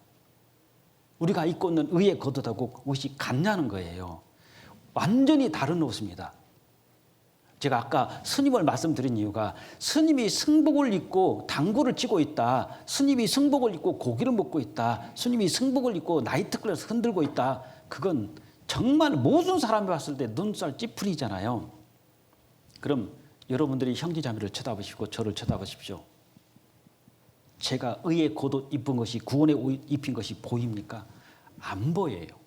우리가 입고 있는 의의 겉옷하고 옷이 같냐는 거예요. 완전히 다른 옷입니다. 제가 아까 스님을 말씀드린 이유가 스님이 승복을 입고 당구를 치고 있다. 스님이 승복을 입고 고기를 먹고 있다. 스님이 승복을 입고 나이트클럽에서 흔들고 있다. 그건 정말 모든 사람이 봤을 때 눈살 찌푸리잖아요. 그럼 여러분들이 형제자매를 쳐다보시고 저를 쳐다보십시오. 제가 의의 겉옷 입은 것이 구원의 옷 입힌 것이 보입니까? 안 보여요.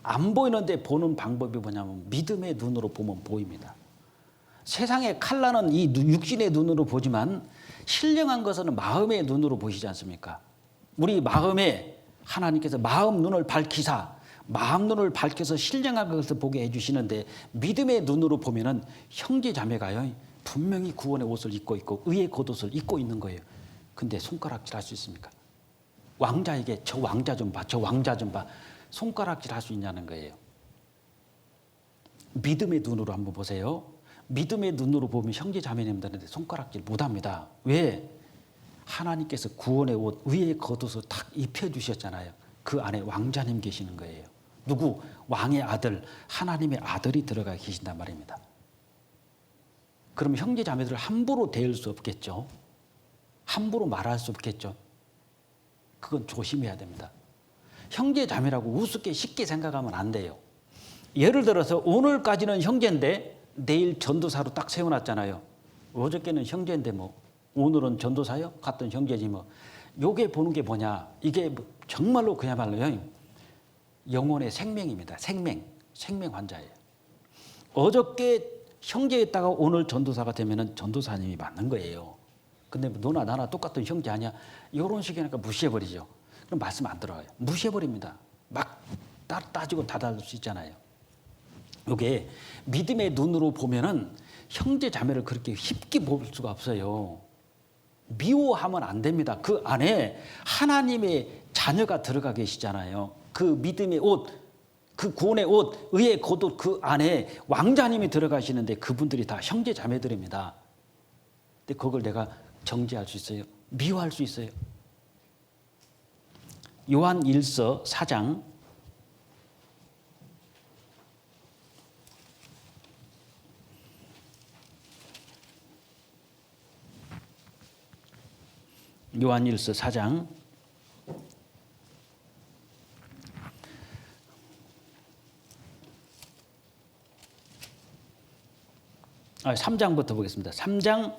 안 보이는데 보는 방법이 뭐냐면 믿음의 눈으로 보면 보입니다. 세상의 칼라는 이 육신의 눈으로 보지만 신령한 것은 마음의 눈으로 보시지 않습니까? 우리 마음에 하나님께서 마음 눈을 밝히사 마음 눈을 밝혀서 신령한 것을 보게 해주시는데 믿음의 눈으로 보면은 형제 자매가요 분명히 구원의 옷을 입고 있고 의의 겉옷을 입고 있는 거예요. 근데 손가락질 할 수 있습니까? 왕자에게 저 왕자 좀 봐, 저 왕자 좀 봐. 손가락질 할 수 있냐는 거예요. 믿음의 눈으로 한번 보세요. 믿음의 눈으로 보면 형제 자매님들한테 손가락질 못합니다. 왜? 하나님께서 구원의 옷, 의의 겉옷을 탁 입혀주셨잖아요. 그 안에 왕자님 계시는 거예요. 누구? 왕의 아들, 하나님의 아들이 들어가 계신단 말입니다. 그럼 형제 자매들을 함부로 대할 수 없겠죠. 함부로 말할 수 없겠죠. 그건 조심해야 됩니다. 형제 자매라고 우습게 쉽게 생각하면 안 돼요. 예를 들어서 오늘까지는 형제인데 내일 전도사로 딱 세워놨잖아요. 어저께는 형제인데 뭐 오늘은 전도사요? 같은 형제지 뭐. 요게 보는 게 뭐냐. 이게 정말로 그야말로요. 영혼의 생명입니다. 생명 환자예요. 어저께 형제였다가 오늘 전도사가 되면은 전도사님이 맞는 거예요. 근데 너나 나나 똑같은 형제 아니야? 이런 식이니까 무시해버리죠. 그럼 말씀 안 들어요. 무시해버립니다. 막 따지고 다다를 수 있잖아요. 이게 믿음의 눈으로 보면은 형제 자매를 그렇게 쉽게 볼 수가 없어요. 미워하면 안 됩니다. 그 안에 하나님의 자녀가 들어가 계시잖아요. 그 믿음의 옷, 그 구원의 옷, 의의 겉옷 그 안에 왕자님이 들어가시는데 그분들이 다 형제 자매들입니다. 근데 그걸 내가 정죄할 수 있어요? 미워할 수 있어요? 요한 1서 4장 요한 1서 4장 3장부터 보겠습니다. 3장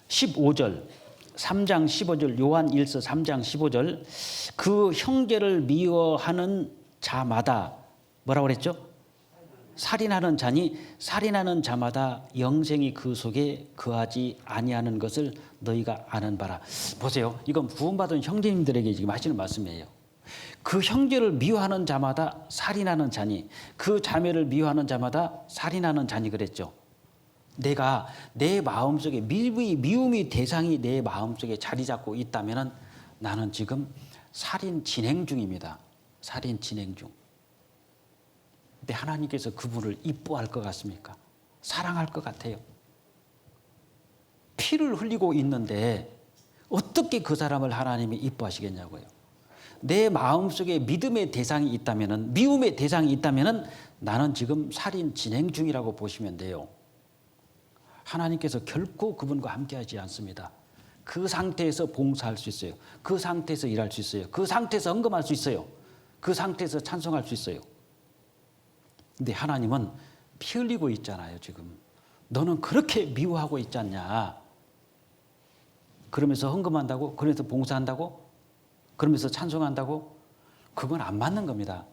15절 3장 15절 요한 1서 3장 15절 그 형제를 미워하는 자마다 뭐라고 그랬죠? 살인하는 자니 살인하는 자마다 영생이 그 속에 거하지 아니하는 것을 너희가 아는 바라. 보세요. 이건 구원받은 형제님들에게 지금 하시는 말씀이에요. 그 형제를 미워하는 자마다 살인하는 자니 그 자매를 미워하는 자마다 살인하는 자니 그랬죠. 내가 내 마음속에 미움의 대상이 내 마음속에 자리 잡고 있다면 나는 지금 살인 진행 중입니다. 살인 진행 중. 근데 하나님께서 그분을 이뻐할 것 같습니까? 사랑할 것 같아요. 피를 흘리고 있는데 어떻게 그 사람을 하나님이 이뻐하시겠냐고요. 내 마음속에 믿음의 대상이 있다면, 미움의 대상이 있다면 나는 지금 살인 진행 중이라고 보시면 돼요. 하나님께서 결코 그분과 함께하지 않습니다. 그 상태에서 봉사할 수 있어요. 그 상태에서 일할 수 있어요. 그 상태에서 헌금할 수 있어요. 그 상태에서 찬송할 수 있어요. 근데 하나님은 피 흘리고 있잖아요, 지금. 너는 그렇게 미워하고 있지 않냐. 그러면서 헌금한다고? 그러면서 봉사한다고? 그러면서 찬송한다고? 그건 안 맞는 겁니다.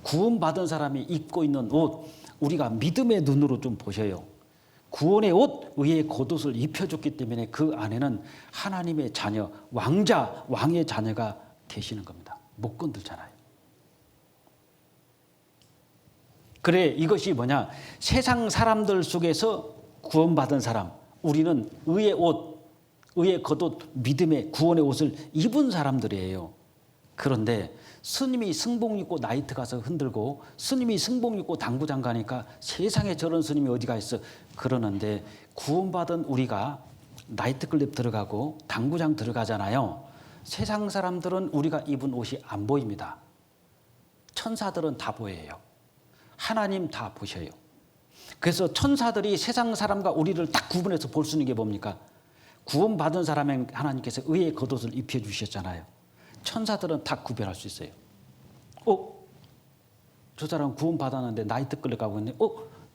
구원받은 사람이 입고 있는 옷, 우리가 믿음의 눈으로 좀 보셔요. 구원의 옷, 의의 겉옷을 입혀줬기 때문에 그 안에는 하나님의 자녀, 왕자, 왕의 자녀가 계시는 겁니다. 못 건들잖아요. 그래, 이것이 뭐냐? 세상 사람들 속에서 구원받은 사람, 우리는 의의 옷, 의의 겉옷, 믿음의 구원의 옷을 입은 사람들이에요. 그런데 스님이 승복 입고 나이트 가서 흔들고 스님이 승복 입고 당구장 가니까 세상에 저런 스님이 어디가 있어 그러는데, 구원받은 우리가 나이트클럽 들어가고 당구장 들어가잖아요. 세상 사람들은 우리가 입은 옷이 안 보입니다. 천사들은 다 보여요. 하나님 다 보셔요. 그래서 천사들이 세상 사람과 우리를 딱 구분해서 볼 수 있는 게 뭡니까? 구원받은 사람은 하나님께서 의의 겉옷을 입혀주셨잖아요. 천사들은 다 구별할 수 있어요. 저 사람 구원받았는데 나이트클럽 가고 있네.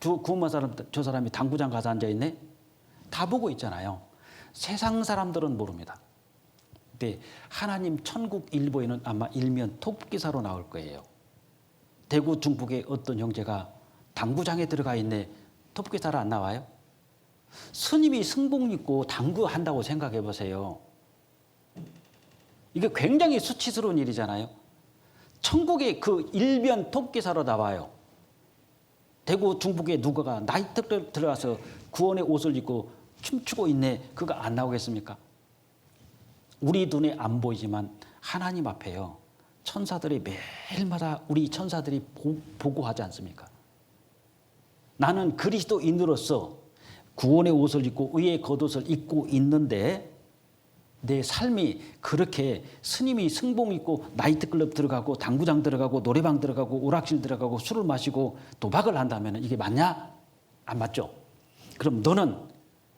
구원받은 사람, 저 사람이 당구장 가서 앉아있네. 다 보고 있잖아요. 세상 사람들은 모릅니다. 근데 하나님 천국 일보에는 아마 일면 톱기사로 나올 거예요. 대구 중북의 어떤 형제가 당구장에 들어가 있네. 톱기사로 안 나와요? 스님이 승복 입고 당구한다고 생각해 보세요. 이게 굉장히 수치스러운 일이잖아요. 천국에 그 일면 톱기사로 나와요. 대구 중북에 누가가 나이트클럽 들어가서 구원의 옷을 입고 춤추고 있네. 그거 안 나오겠습니까? 우리 눈에 안 보이지만 하나님 앞에요. 천사들이 매일마다 우리 천사들이 보고하지 않습니까? 나는 그리스도인으로서 구원의 옷을 입고 의의 겉옷을 입고 있는데 내 삶이 그렇게 스님이 승복 입고 나이트클럽 들어가고 당구장 들어가고 노래방 들어가고 오락실 들어가고 술을 마시고 도박을 한다면 이게 맞냐? 안 맞죠? 그럼 너는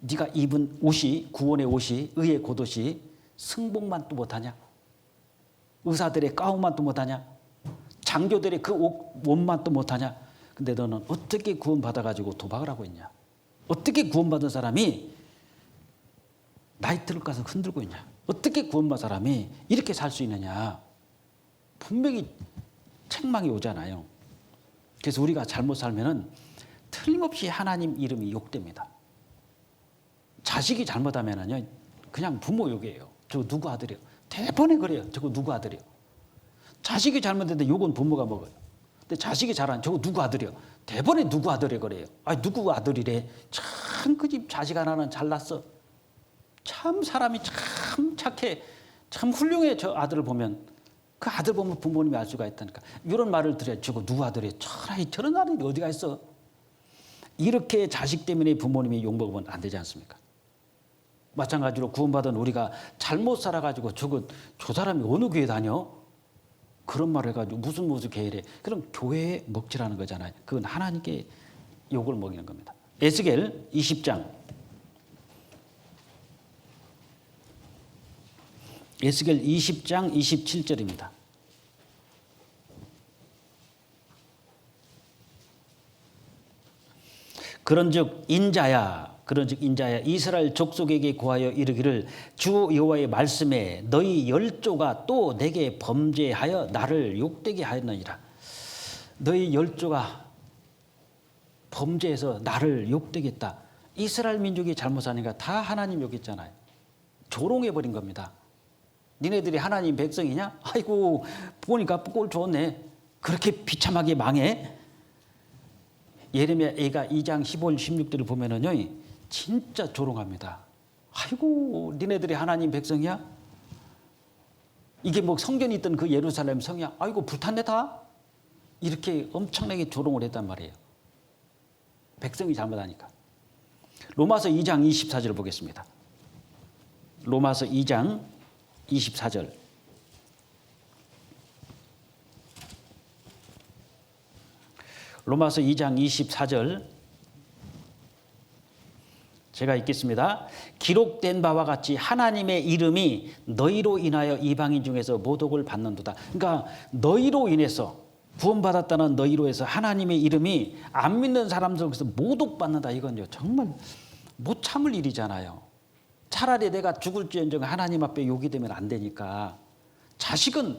네가 입은 옷이, 구원의 옷이, 의의 겉옷이 승복만 또 못하냐? 의사들의 가운만 또 못하냐? 장교들의 그 옷만 또 못하냐? 근데 너는 어떻게 구원받아가지고 도박을 하고 있냐? 어떻게 구원받은 사람이 나이트를 가서 흔들고 있냐? 어떻게 구원받은 사람이 이렇게 살 수 있느냐? 분명히 책망이 오잖아요. 그래서 우리가 잘못 살면은 틀림없이 하나님 이름이 욕됩니다. 자식이 잘못하면은요, 그냥 부모 욕이에요. 저거 누구 아들이에요? 대번에 그래요. 저거 누구 아들이에요? 자식이 잘못했는데 욕은 부모가 먹어요. 근데 자식이 잘한 저거 누구 아들이에요? 대번에 누구 아들이 그래요. 누구 아들이래. 참 그 집 자식 하나는 잘났어. 참 사람이 참 착해. 참 훌륭해. 저 아들을 보면. 그 아들 보면 부모님이 알 수가 있다니까. 이런 말을 들어야 저거 누구 아들이에요. 저런 아들이 어디가 있어. 이렇게 자식 때문에 부모님이 욕먹으면 안 되지 않습니까? 마찬가지로 구원받은 우리가 잘못 살아가지고 저 사람이 어느 교회 다녀? 그런 말을 해가지고 무슨 교회래. 그럼 교회에 먹칠하는 거잖아요. 그건 하나님께 욕을 먹이는 겁니다. 에스겔 20장. 에스겔 20장 27절입니다. 그런즉 인자야 이스라엘 족속에게 고하여 이르기를 주 여호와의 말씀에 너희 열조가 또 내게 범죄하여 나를 욕되게 하였느니라. 너희 열조가 범죄해서 나를 욕되게 했다. 이스라엘 민족이 잘못 사니까 다 하나님 욕했잖아요. 조롱해버린 겁니다. 니네들이 하나님 백성이냐? 아이고 보니까 꼴 좋네. 그렇게 비참하게 망해? 예레미야 애가 2장 15, 16절을 보면은요 진짜 조롱합니다. 아이고 니네들이 하나님 백성이야? 이게 뭐 성전이 있던 그 예루살렘 성이야? 아이고 불탔네 다? 이렇게 엄청나게 조롱을 했단 말이에요. 백성이 잘못하니까. 로마서 2장 24절 보겠습니다. 로마서 2장 24절. 로마서 2장 24절 제가 읽겠습니다. 기록된 바와 같이 하나님의 이름이 너희로 인하여 이방인 중에서 모독을 받는도다. 그러니까 너희로 인해서 구원받았다는 너희로 해서 하나님의 이름이 안 믿는 사람들 중에서 모독받는다. 이건요 정말 못 참을 일이잖아요. 차라리 내가 죽을지언정 하나님 앞에 욕이 되면 안 되니까. 자식은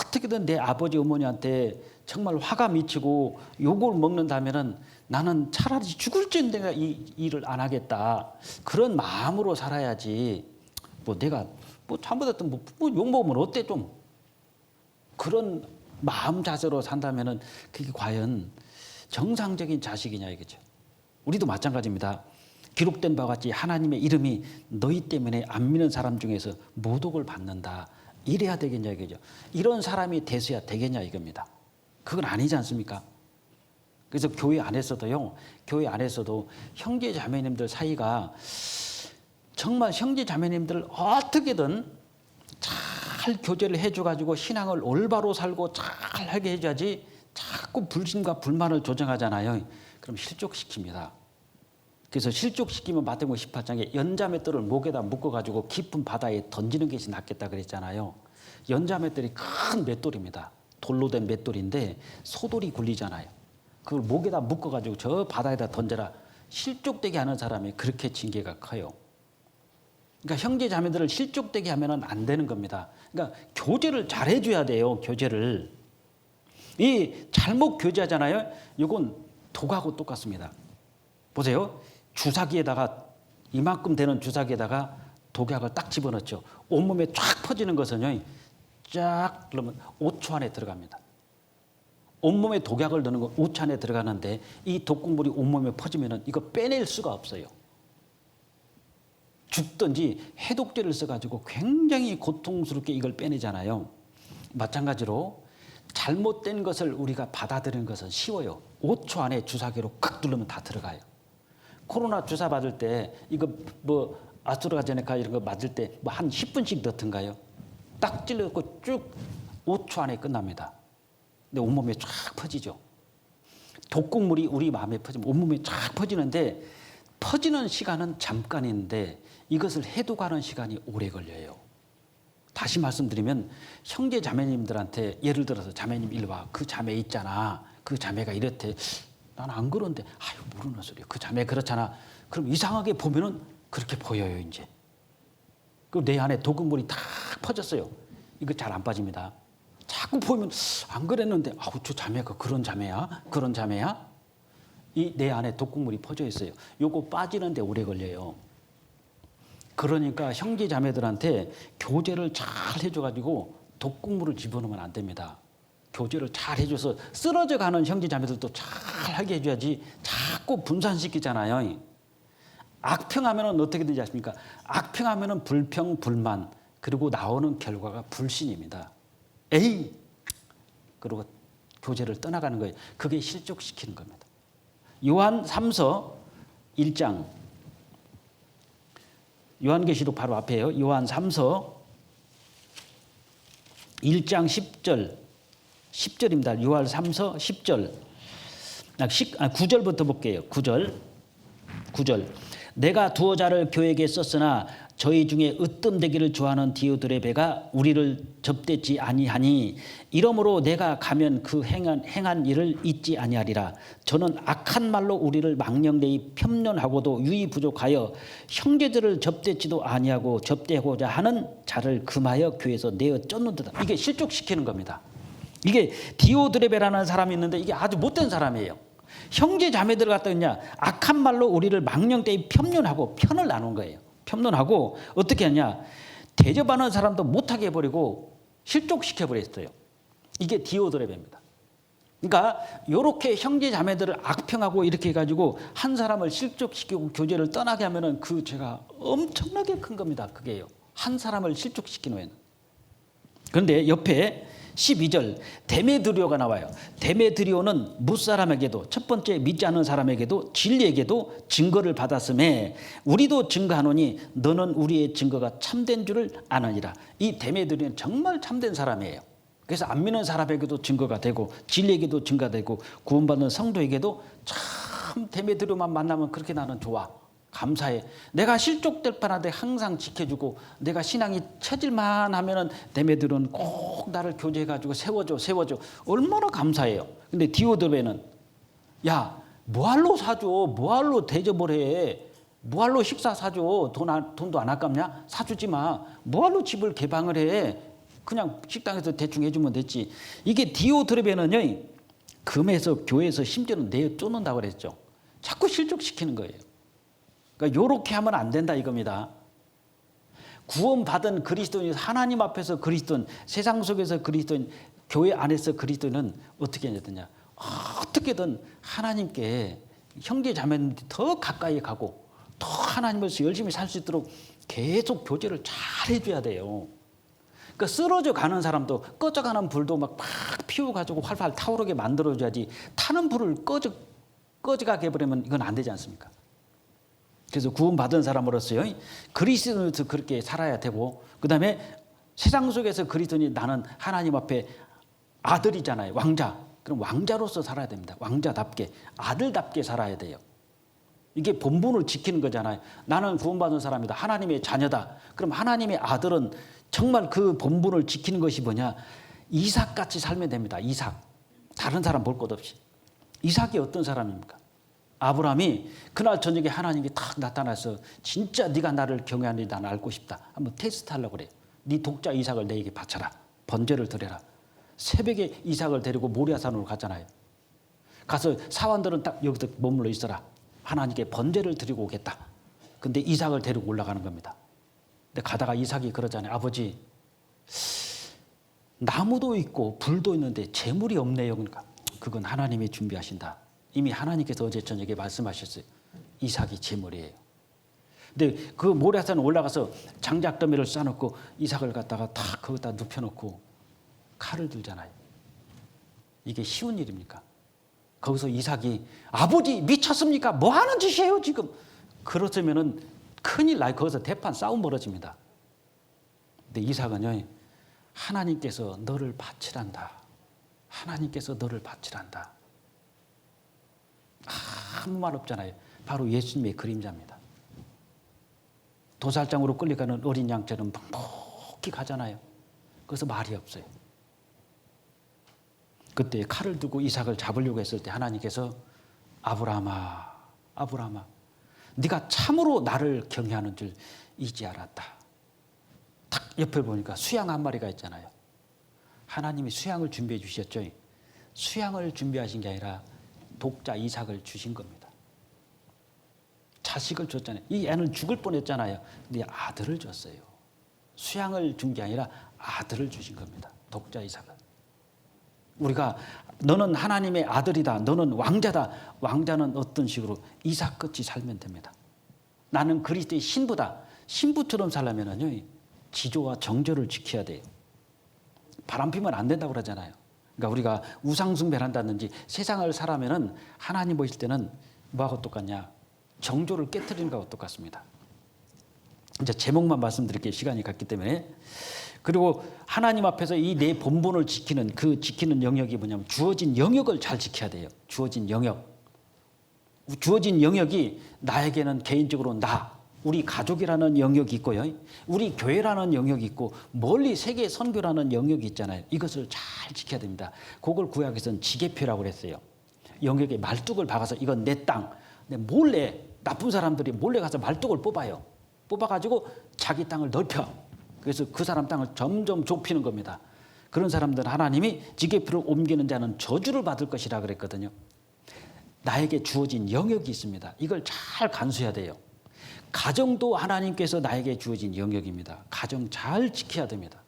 어떻게든 내 아버지 어머니한테 정말 화가 미치고 욕을 먹는다면은 나는 차라리 죽을지언정 내가 이 일을 안 하겠다. 그런 마음으로 살아야지. 뭐 내가 뭐 잘못했던 뭐 욕 먹으면 어때 좀. 그런 마음 자세로 산다면은 그게 과연 정상적인 자식이냐 이거죠. 우리도 마찬가지입니다. 기록된 바와 같이 하나님의 이름이 너희 때문에 안 믿는 사람 중에서 모독을 받는다. 이래야 되겠냐 이거죠. 이런 사람이 돼서야 되겠냐 이겁니다. 그건 아니지 않습니까? 그래서 교회 안에서도요. 교회 안에서도 형제 자매님들 사이가 정말 형제 자매님들 어떻게든 잘 교제를 해줘가지고 신앙을 올바로 살고 잘 하게 해줘야지 자꾸 불신과 불만을 조장하잖아요. 그럼 실족시킵니다. 그래서 실족시키면 마태복음 18장에 연자맷돌을 목에다 묶어가지고 깊은 바다에 던지는 것이 낫겠다 그랬잖아요. 연자맷돌이 큰 맷돌입니다. 돌로 된 맷돌인데 소돌이 굴리잖아요. 그걸 목에다 묶어가지고 저 바다에다 던져라. 실족되게 하는 사람이 그렇게 징계가 커요. 그러니까 형제 자매들을 실족되게 하면 안 되는 겁니다. 그러니까 교제를 잘 해줘야 돼요. 교제를. 이 잘못 교제하잖아요. 이건 독하고 똑같습니다. 보세요. 주사기에다가 이만큼 되는 주사기에다가 독약을 딱 집어넣죠. 온몸에 쫙 퍼지는 것은요. 쫙 그러면 5초 안에 들어갑니다. 온몸에 독약을 넣는 건 5초 안에 들어가는데 이 독극물이 온몸에 퍼지면 이거 빼낼 수가 없어요. 죽든지 해독제를 써가지고 굉장히 고통스럽게 이걸 빼내잖아요. 마찬가지로 잘못된 것을 우리가 받아들이는 것은 쉬워요. 5초 안에 주사기로 칵 누르면 다 들어가요. 코로나 주사 받을 때 이거 뭐 아스트라제네카 이런 거 맞을 때 뭐 한 10분씩 넣던가요? 딱 찔러갖고 쭉 5초 안에 끝납니다. 근데 온몸에 쫙 퍼지죠. 독극물이 우리 마음에 퍼지면 온몸에 쫙 퍼지는데 퍼지는 시간은 잠깐인데 이것을 해독하는 시간이 오래 걸려요. 다시 말씀드리면 형제 자매님들한테 예를 들어서 자매님 일로 와. 그 자매 있잖아. 그 자매가 이렇대. 난 안 그런데 아유 모르는 소리야. 그 자매 그렇잖아. 그럼 이상하게 보면은 그렇게 보여요 이제. 그 내 안에 독극물이 다 퍼졌어요. 이거 잘 안 빠집니다. 자꾸 보면 안 그랬는데 아우 저 자매가 그런 자매야? 그런 자매야? 이 내 안에 독극물이 퍼져 있어요. 요거 빠지는데 오래 걸려요. 그러니까 형제 자매들한테 교제를 잘 해줘가지고 독극물을 집어넣으면 안 됩니다. 교제를 잘 해줘서 쓰러져 가는 형제 자매들도 잘 하게 해줘야지 자꾸 분산시키잖아요. 악평하면 어떻게 되지 않습니까? 악평하면 불평, 불만 그리고 나오는 결과가 불신입니다. 에이! 그리고 교제를 떠나가는 거예요. 그게 실족시키는 겁니다. 요한 3서 1장 요한계시록 바로 앞에요. 요한 3서 1장 10절입니다. 요한 3서 10절 9절부터 볼게요. 9절 내가 두어 자를 교회에게 썼으나 저희 중에 으뜸되기를 좋아하는 디오드레베가 우리를 접대지 아니하니 이러므로 내가 가면 그 행한 일을 잊지 아니하리라. 저는 악한 말로 우리를 망령되이 편론하고도 유의 부족하여 형제들을 접대지도 아니하고 접대하고자 하는 자를 금하여 교회에서 내어 쫓는다. 이게 실족시키는 겁니다. 이게 디오드레베라는 사람이 있는데 이게 아주 못된 사람이에요. 형제 자매들 갖다 그냥 악한 말로 우리를 망령되이 편론하고 편을 나눈 거예요. 편론하고 어떻게 하냐? 대접하는 사람도 못하게 해버리고 실족시켜버렸어요. 이게 디오드레베입니다. 그러니까 이렇게 형제 자매들을 악평하고 이렇게 해가지고 한 사람을 실족시키고 교제를 떠나게 하면은 그 죄가 엄청나게 큰 겁니다. 그게요. 한 사람을 실족시킨 후에는. 그런데 옆에 12절 데메드리오가 나와요. 데메드리오는 무사람에게도 첫 번째 믿지 않는 사람에게도 진리에게도 증거를 받았음에 우리도 증거하노니 너는 우리의 증거가 참된 줄을 아느니라. 이 데메드리오는 정말 참된 사람이에요. 그래서 안 믿는 사람에게도 증거가 되고 진리에게도 증거가 되고 구원받는 성도에게도 참 데메드리오만 만나면 그렇게 나는 좋아. 감사해. 내가 실족될 뻔한데 항상 지켜주고 내가 신앙이 처질만 하면은 데메드리오는 꼭 나를 교제해가지고 세워줘. 얼마나 감사해요. 근데 디오드레베는 야 뭐할로 사줘? 뭐할로 대접을 해? 뭐할로 식사 사줘? 돈도 안 아깝냐? 사주지 마. 뭐할로 집을 개방을 해? 그냥 식당에서 대충 해주면 됐지. 이게 디오드레베는요. 금에서 교회에서 심지어는 내어 쫓는다고 그랬죠. 자꾸 실족시키는 거예요. 그러니까 이렇게 하면 안 된다 이겁니다. 구원받은 그리스도인, 하나님 앞에서 그리스도인, 세상 속에서 그리스도인, 교회 안에서 그리스도인은 어떻게 해야 되냐. 어떻게든 하나님께 형제 자매는 더 가까이 가고 더 하나님께서 열심히 살 수 있도록 계속 교제를 잘 해줘야 돼요. 그러니까 쓰러져 가는 사람도 꺼져가는 불도 막 피워가지고 활활 타오르게 만들어줘야지 타는 불을 꺼져가게 해버리면 이건 안 되지 않습니까? 그래서 구원받은 사람으로서요 그리스도인으로서 그렇게 살아야 되고 그 다음에 세상 속에서 그리스도인이 나는 하나님 앞에 아들이잖아요. 왕자. 그럼 왕자로서 살아야 됩니다. 왕자답게 아들답게 살아야 돼요. 이게 본분을 지키는 거잖아요. 나는 구원받은 사람이다. 하나님의 자녀다. 그럼 하나님의 아들은 정말 그 본분을 지키는 것이 뭐냐. 이삭같이 살면 됩니다. 이삭. 다른 사람 볼 것 없이. 이삭이 어떤 사람입니까? 아브라함이 그날 저녁에 하나님이 탁 나타나서 진짜 네가 나를 경외하니 난 알고 싶다. 한번 테스트하려고 그래요. 네 독자 이삭을 내게 바쳐라. 번제를 드려라. 새벽에 이삭을 데리고 모리아산으로 갔잖아요. 가서 사원들은 딱 여기서 머물러 있어라. 하나님께 번제를 드리고 오겠다. 근데 이삭을 데리고 올라가는 겁니다. 근데 가다가 이삭이 그러잖아요. 아버지 나무도 있고 불도 있는데 재물이 없네요. 그러니까 그건 하나님이 준비하신다. 이미 하나님께서 어제 저녁에 말씀하셨어요. 이삭이 제물이에요. 근데 그 모리아산 올라가서 장작더미를 쌓아놓고 이삭을 갖다가 탁 거기다 눕혀놓고 칼을 들잖아요. 이게 쉬운 일입니까? 거기서 이삭이 아버지 미쳤습니까? 뭐 하는 짓이에요 지금? 그렇다면은 큰일 나요. 거기서 대판 싸움 벌어집니다. 근데 이삭은요 하나님께서 너를 바치란다. 하나님께서 너를 바치란다. 아무 말 없잖아요. 바로 예수님의 그림자입니다. 도살장으로 끌려가는 어린 양처럼 묵묵히 가잖아요. 그래서 말이 없어요. 그때 칼을 두고 이삭을 잡으려고 했을 때 하나님께서 아브라함아 아브라함아 네가 참으로 나를 경외하는 줄 이제 알았다. 딱 옆에 보니까 수양 한 마리가 있잖아요. 하나님이 수양을 준비해 주셨죠. 수양을 준비하신 게 아니라 독자 이삭을 주신 겁니다. 자식을 줬잖아요. 이 애는 죽을 뻔했잖아요. 근데 아들을 줬어요. 수양을 준 게 아니라 아들을 주신 겁니다. 독자 이삭을. 우리가 너는 하나님의 아들이다. 너는 왕자다. 왕자는 어떤 식으로 이삭같이 살면 됩니다. 나는 그리스도의 신부다. 신부처럼 살려면요 지조와 정조를 지켜야 돼요. 바람 피면 안 된다고 그러잖아요. 그러니까 우리가 우상숭배를 한다든지 세상을 살아면은 하나님 보실 때는 뭐하고 똑같냐? 정조를 깨트리는 것하고 똑같습니다. 이제 제목만 말씀드릴게요. 시간이 갔기 때문에. 그리고 하나님 앞에서 이 내 본분을 지키는 그 지키는 영역이 뭐냐면 주어진 영역을 잘 지켜야 돼요. 주어진 영역. 주어진 영역이 나에게는 개인적으로 우리 가족이라는 영역이 있고요. 우리 교회라는 영역이 있고 멀리 세계 선교라는 영역이 있잖아요. 이것을 잘 지켜야 됩니다. 그걸 구약에서는 지계표라고 그랬어요. 영역에 말뚝을 박아서 이건 내 땅. 근데 몰래 나쁜 사람들이 몰래 가서 말뚝을 뽑아요. 뽑아가지고 자기 땅을 넓혀. 그래서 그 사람 땅을 점점 좁히는 겁니다. 그런 사람들은 하나님이 지계표를 옮기는 자는 저주를 받을 것이라 그랬거든요. 나에게 주어진 영역이 있습니다. 이걸 잘 간수해야 돼요. 가정도 하나님께서 나에게 주어진 영역입니다. 가정 잘 지켜야 됩니다.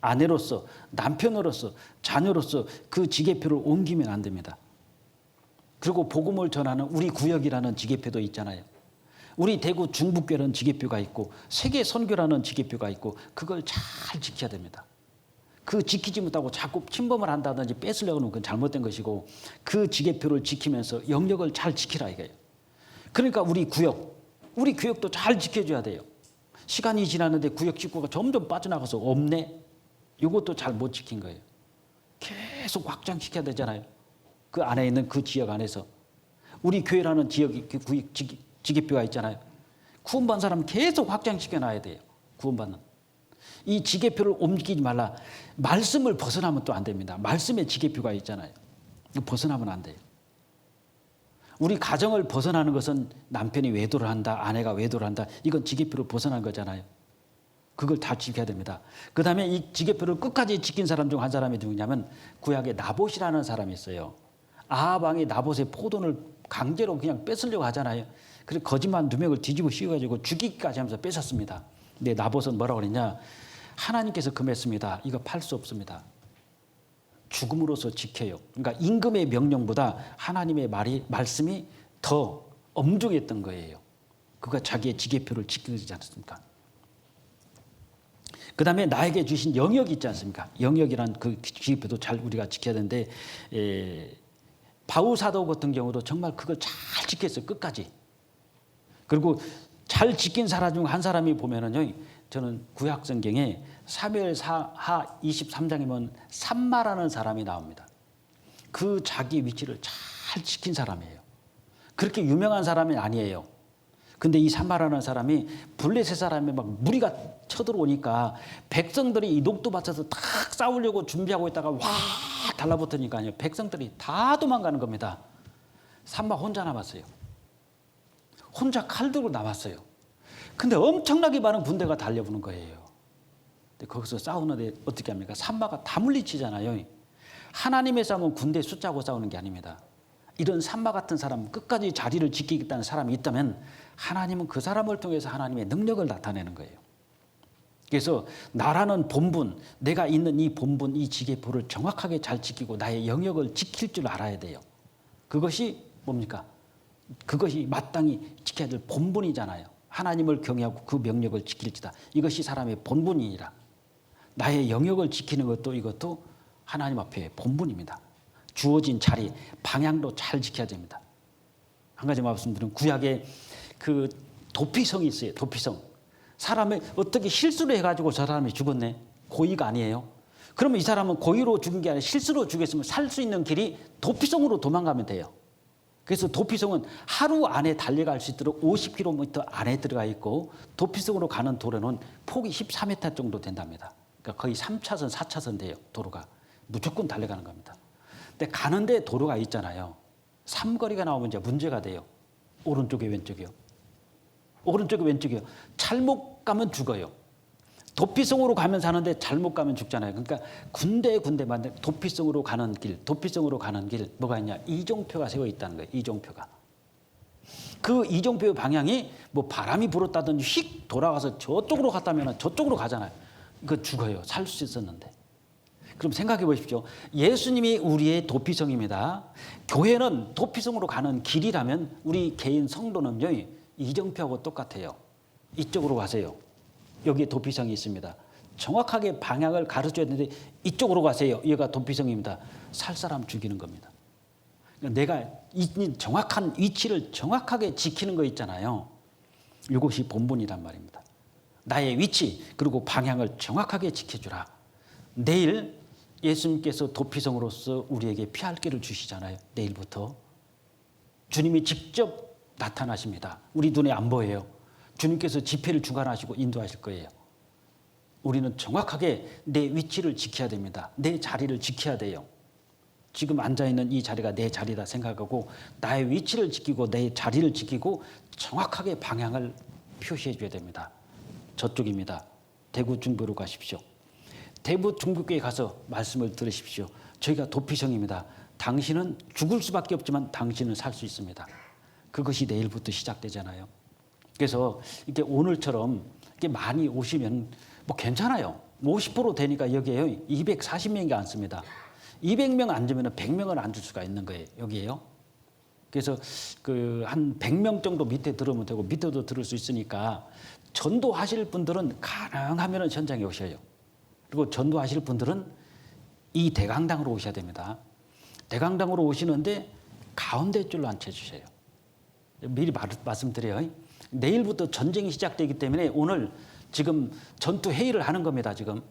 아내로서, 남편으로서, 자녀로서 그 지계표를 옮기면 안 됩니다. 그리고 복음을 전하는 우리 구역이라는 지계표도 있잖아요. 우리 대구 중북교라는 지계표가 있고 세계 선교라는 지계표가 있고 그걸 잘 지켜야 됩니다. 그 지키지 못하고 자꾸 침범을 한다든지 뺏으려고 하는 건 잘못된 것이고 그 지계표를 지키면서 영역을 잘 지키라 이거예요. 그러니까 우리 구역도 잘 지켜줘야 돼요. 시간이 지나는데 구역 식구가 점점 빠져나가서 없네. 이것도 잘 못 지킨 거예요. 계속 확장시켜야 되잖아요. 그 안에 있는 그 지역 안에서. 우리 교회라는 지역이 구역 지계표가 있잖아요. 구원받은 사람 계속 확장시켜놔야 돼요. 구원받는. 이 지계표를 옮기지 말라. 말씀을 벗어나면 또 안 됩니다. 말씀에 지계표가 있잖아요. 벗어나면 안 돼요. 우리 가정을 벗어나는 것은 남편이 외도를 한다, 아내가 외도를 한다. 이건 지계표를 벗어난 거잖아요. 그걸 다 지켜야 됩니다. 그 다음에 이 지계표를 끝까지 지킨 사람 중 한 사람이 누구냐면 구약에 나봇이라는 사람이 있어요. 아합 왕이 나봇의 포도를 강제로 그냥 뺏으려고 하잖아요. 그래서 거짓말 누명을 뒤집어 씌워가지고 죽이기까지 하면서 뺏었습니다. 근데 나봇은 뭐라고 그랬냐? 하나님께서 금했습니다. 이거 팔 수 없습니다. 죽음으로써 지켜요. 그러니까 임금의 명령보다 하나님의 말씀이 더 엄중했던 거예요. 그가 자기의 지계표를 지키지 않습니까? 그 다음에 나에게 주신 영역이 있지 않습니까? 영역이란 그 지계표도 잘 우리가 지켜야 되는데 바울 사도 같은 경우도 정말 그걸 잘 지켰어요. 끝까지. 그리고 잘 지킨 사람 중 한 사람이 보면은요. 저는 구약 성경에 사무엘하 23장이면 삼마라는 사람이 나옵니다. 그 자기 위치를 잘 지킨 사람이에요. 그렇게 유명한 사람이 아니에요. 근데 이 삼마라는 사람이 블레셋 사람이 막 무리가 쳐들어오니까 백성들이 이 녹두밭에서 탁 싸우려고 준비하고 있다가 와 달라붙으니까요. 백성들이 다 도망가는 겁니다. 삼마 혼자 남았어요. 혼자 칼 들고 남았어요. 근데 엄청나게 많은 군대가 달려오는 거예요. 근데 거기서 싸우는데 어떻게 합니까? 삼마가 다 물리치잖아요. 하나님의 싸움은 군대 숫자고 싸우는 게 아닙니다. 이런 삼마 같은 사람, 끝까지 자리를 지키겠다는 사람이 있다면 하나님은 그 사람을 통해서 하나님의 능력을 나타내는 거예요. 그래서 나라는 본분, 내가 있는 이 본분, 이 지계표를 정확하게 잘 지키고 나의 영역을 지킬 줄 알아야 돼요. 그것이 뭡니까? 그것이 마땅히 지켜야 될 본분이잖아요. 하나님을 경외하고 그 명령을 지킬지다. 이것이 사람의 본분이니라. 나의 영역을 지키는 것도 이것도 하나님 앞에 본분입니다. 주어진 자리, 방향도 잘 지켜야 됩니다. 한 가지 말씀드리면 구약에 그 도피성이 있어요. 도피성. 사람이 어떻게 실수를 해가지고 저 사람이 죽었네. 고의가 아니에요. 그러면 이 사람은 고의로 죽은 게 아니라 실수로 죽였으면 살 수 있는 길이 도피성으로 도망가면 돼요. 그래서 도피성은 하루 안에 달려갈 수 있도록 50km 안에 들어가 있고 도피성으로 가는 도로는 폭이 13m 정도 된답니다. 그러니까 거의 3차선, 4차선 돼요. 도로가. 무조건 달려가는 겁니다. 근데 가는데 도로가 있잖아요. 삼거리가 나오면 이제 문제가 돼요. 오른쪽에 왼쪽이요. 오른쪽에 왼쪽이요. 잘못 가면 죽어요. 도피성으로 가면 사는데 잘못 가면 죽잖아요. 그러니까 군데군데만 도피성으로 가는 길, 뭐가 있냐? 이종표가 세워 있다는 거예요. 이종표가. 그 이종표 방향이 뭐 바람이 불었다든지 휙 돌아가서 저쪽으로 갔다면 저쪽으로 가잖아요. 이거 죽어요. 살 수 있었는데. 그럼 생각해 보십시오. 예수님이 우리의 도피성입니다. 교회는 도피성으로 가는 길이라면 우리 개인 성도는요, 이정표하고 똑같아요. 이쪽으로 가세요. 여기에 도피성이 있습니다. 정확하게 방향을 가르쳐야 되는데 이쪽으로 가세요. 얘가 도피성입니다. 살 사람 죽이는 겁니다. 내가 정확한 위치를 정확하게 지키는 거 있잖아요. 이것이 본분이란 말입니다. 나의 위치 그리고 방향을 정확하게 지켜주라. 내일 예수님께서 도피성으로서 우리에게 피할 길을 주시잖아요. 내일부터. 주님이 직접 나타나십니다. 우리 눈에 안 보여요. 주님께서 집회를 주관하시고 인도하실 거예요. 우리는 정확하게 내 위치를 지켜야 됩니다. 내 자리를 지켜야 돼요. 지금 앉아있는 이 자리가 내 자리다 생각하고 나의 위치를 지키고 내 자리를 지키고 정확하게 방향을 표시해 줘야 됩니다. 저쪽입니다. 대구 중부로 가십시오. 대구 중부교회 가서 말씀을 들으십시오. 저희가 도피성입니다. 당신은 죽을 수밖에 없지만 당신은 살 수 있습니다. 그것이 내일부터 시작되잖아요. 그래서 이렇게 오늘처럼 이렇게 많이 오시면 뭐 괜찮아요. 50% 되니까 여기에요. 240명이 앉습니다. 200명 앉으면 100명을 앉을 수가 있는 거예요. 여기에요. 그래서 그 한 100명 정도 밑에 들으면 되고 밑에도 들을 수 있으니까 전도하실 분들은 가능하면 현장에 오셔요. 그리고 전도하실 분들은 이 대강당으로 오셔야 됩니다. 대강당으로 오시는데 가운데 줄로 앉혀주세요. 미리 말씀드려요. 내일부터 전쟁이 시작되기 때문에 오늘 지금 전투 회의를 하는 겁니다. 지금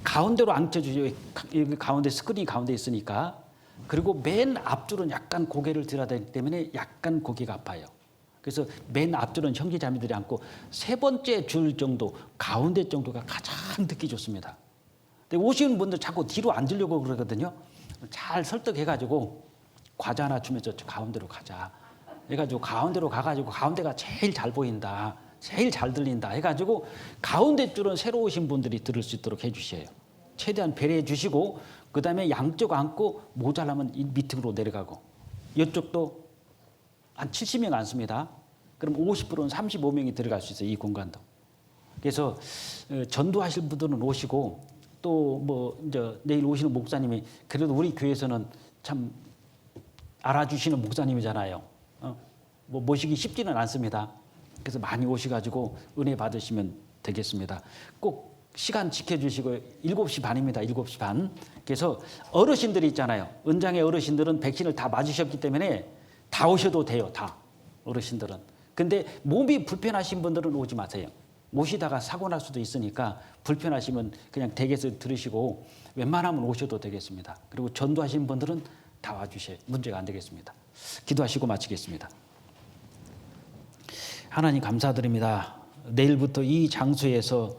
가운데로 앉혀주세요. 여기 가운데 스크린이 가운데 있으니까. 그리고 맨 앞줄은 약간 고개를 들어야 되기 때문에 약간 고개가 아파요. 그래서 맨 앞줄은 형제자매들이 앉고 세 번째 줄 정도 가운데 정도가 가장 듣기 좋습니다. 근데 오시는 분들 자꾸 뒤로 앉으려고 그러거든요. 잘 설득해가지고 과자 하나 주면서 가운데로 가자. 해가지고 가운데로 가가지고 가운데가 제일 잘 보인다. 제일 잘 들린다. 해가지고 가운데 줄은 새로 오신 분들이 들을 수 있도록 해주셔요. 최대한 배려해 주시고 그 다음에 양쪽 앉고 모자라면 밑으로 내려가고 이쪽도 한 70명 앉습니다. 그럼 50%는 35명이 들어갈 수 있어요. 이 공간도. 그래서 전도하실 분들은 오시고 또 뭐 이제 내일 오시는 목사님이 그래도 우리 교회에서는 참 알아주시는 목사님이잖아요. 뭐 모시기 쉽지는 않습니다. 그래서 많이 오셔가지고 은혜 받으시면 되겠습니다. 꼭 시간 지켜주시고 7시 반입니다. 7시 반. 그래서 어르신들이 있잖아요. 은장의 어르신들은 백신을 다 맞으셨기 때문에 다 오셔도 돼요. 다 어르신들은. 근데 몸이 불편하신 분들은 오지 마세요. 모시다가 사고 날 수도 있으니까 불편하시면 그냥 댁에서 들으시고 웬만하면 오셔도 되겠습니다. 그리고 전도하신 분들은 다 와주셔야 문제가 안 되겠습니다. 기도하시고 마치겠습니다. 하나님 감사드립니다. 내일부터 이 장소에서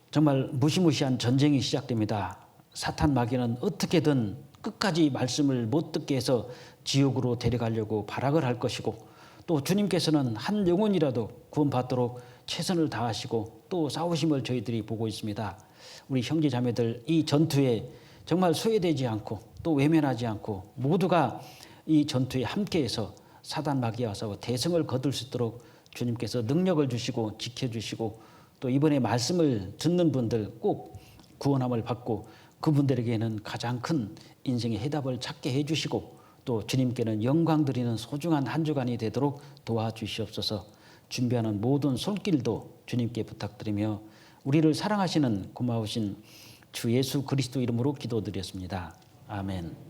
정말 무시무시한 전쟁이 시작됩니다. 사탄 마귀는 어떻게든 끝까지 말씀을 못 듣게 해서 지옥으로 데려가려고 발악을 할 것이고 또 주님께서는 한 영혼이라도 구원받도록 최선을 다하시고 또 싸우심을 저희들이 보고 있습니다. 우리 형제 자매들 이 전투에 정말 소외되지 않고 또 외면하지 않고 모두가 이 전투에 함께해서 사단 마귀와 싸워 대승을 거둘 수 있도록 주님께서 능력을 주시고 지켜주시고 또 이번에 말씀을 듣는 분들 꼭 구원함을 받고 그분들에게는 가장 큰 인생의 해답을 찾게 해주시고 또 주님께는 영광 드리는 소중한 한 주간이 되도록 도와주시옵소서. 준비하는 모든 손길도 주님께 부탁드리며 우리를 사랑하시는 고마우신 주 예수 그리스도 이름으로 기도드렸습니다. 아멘.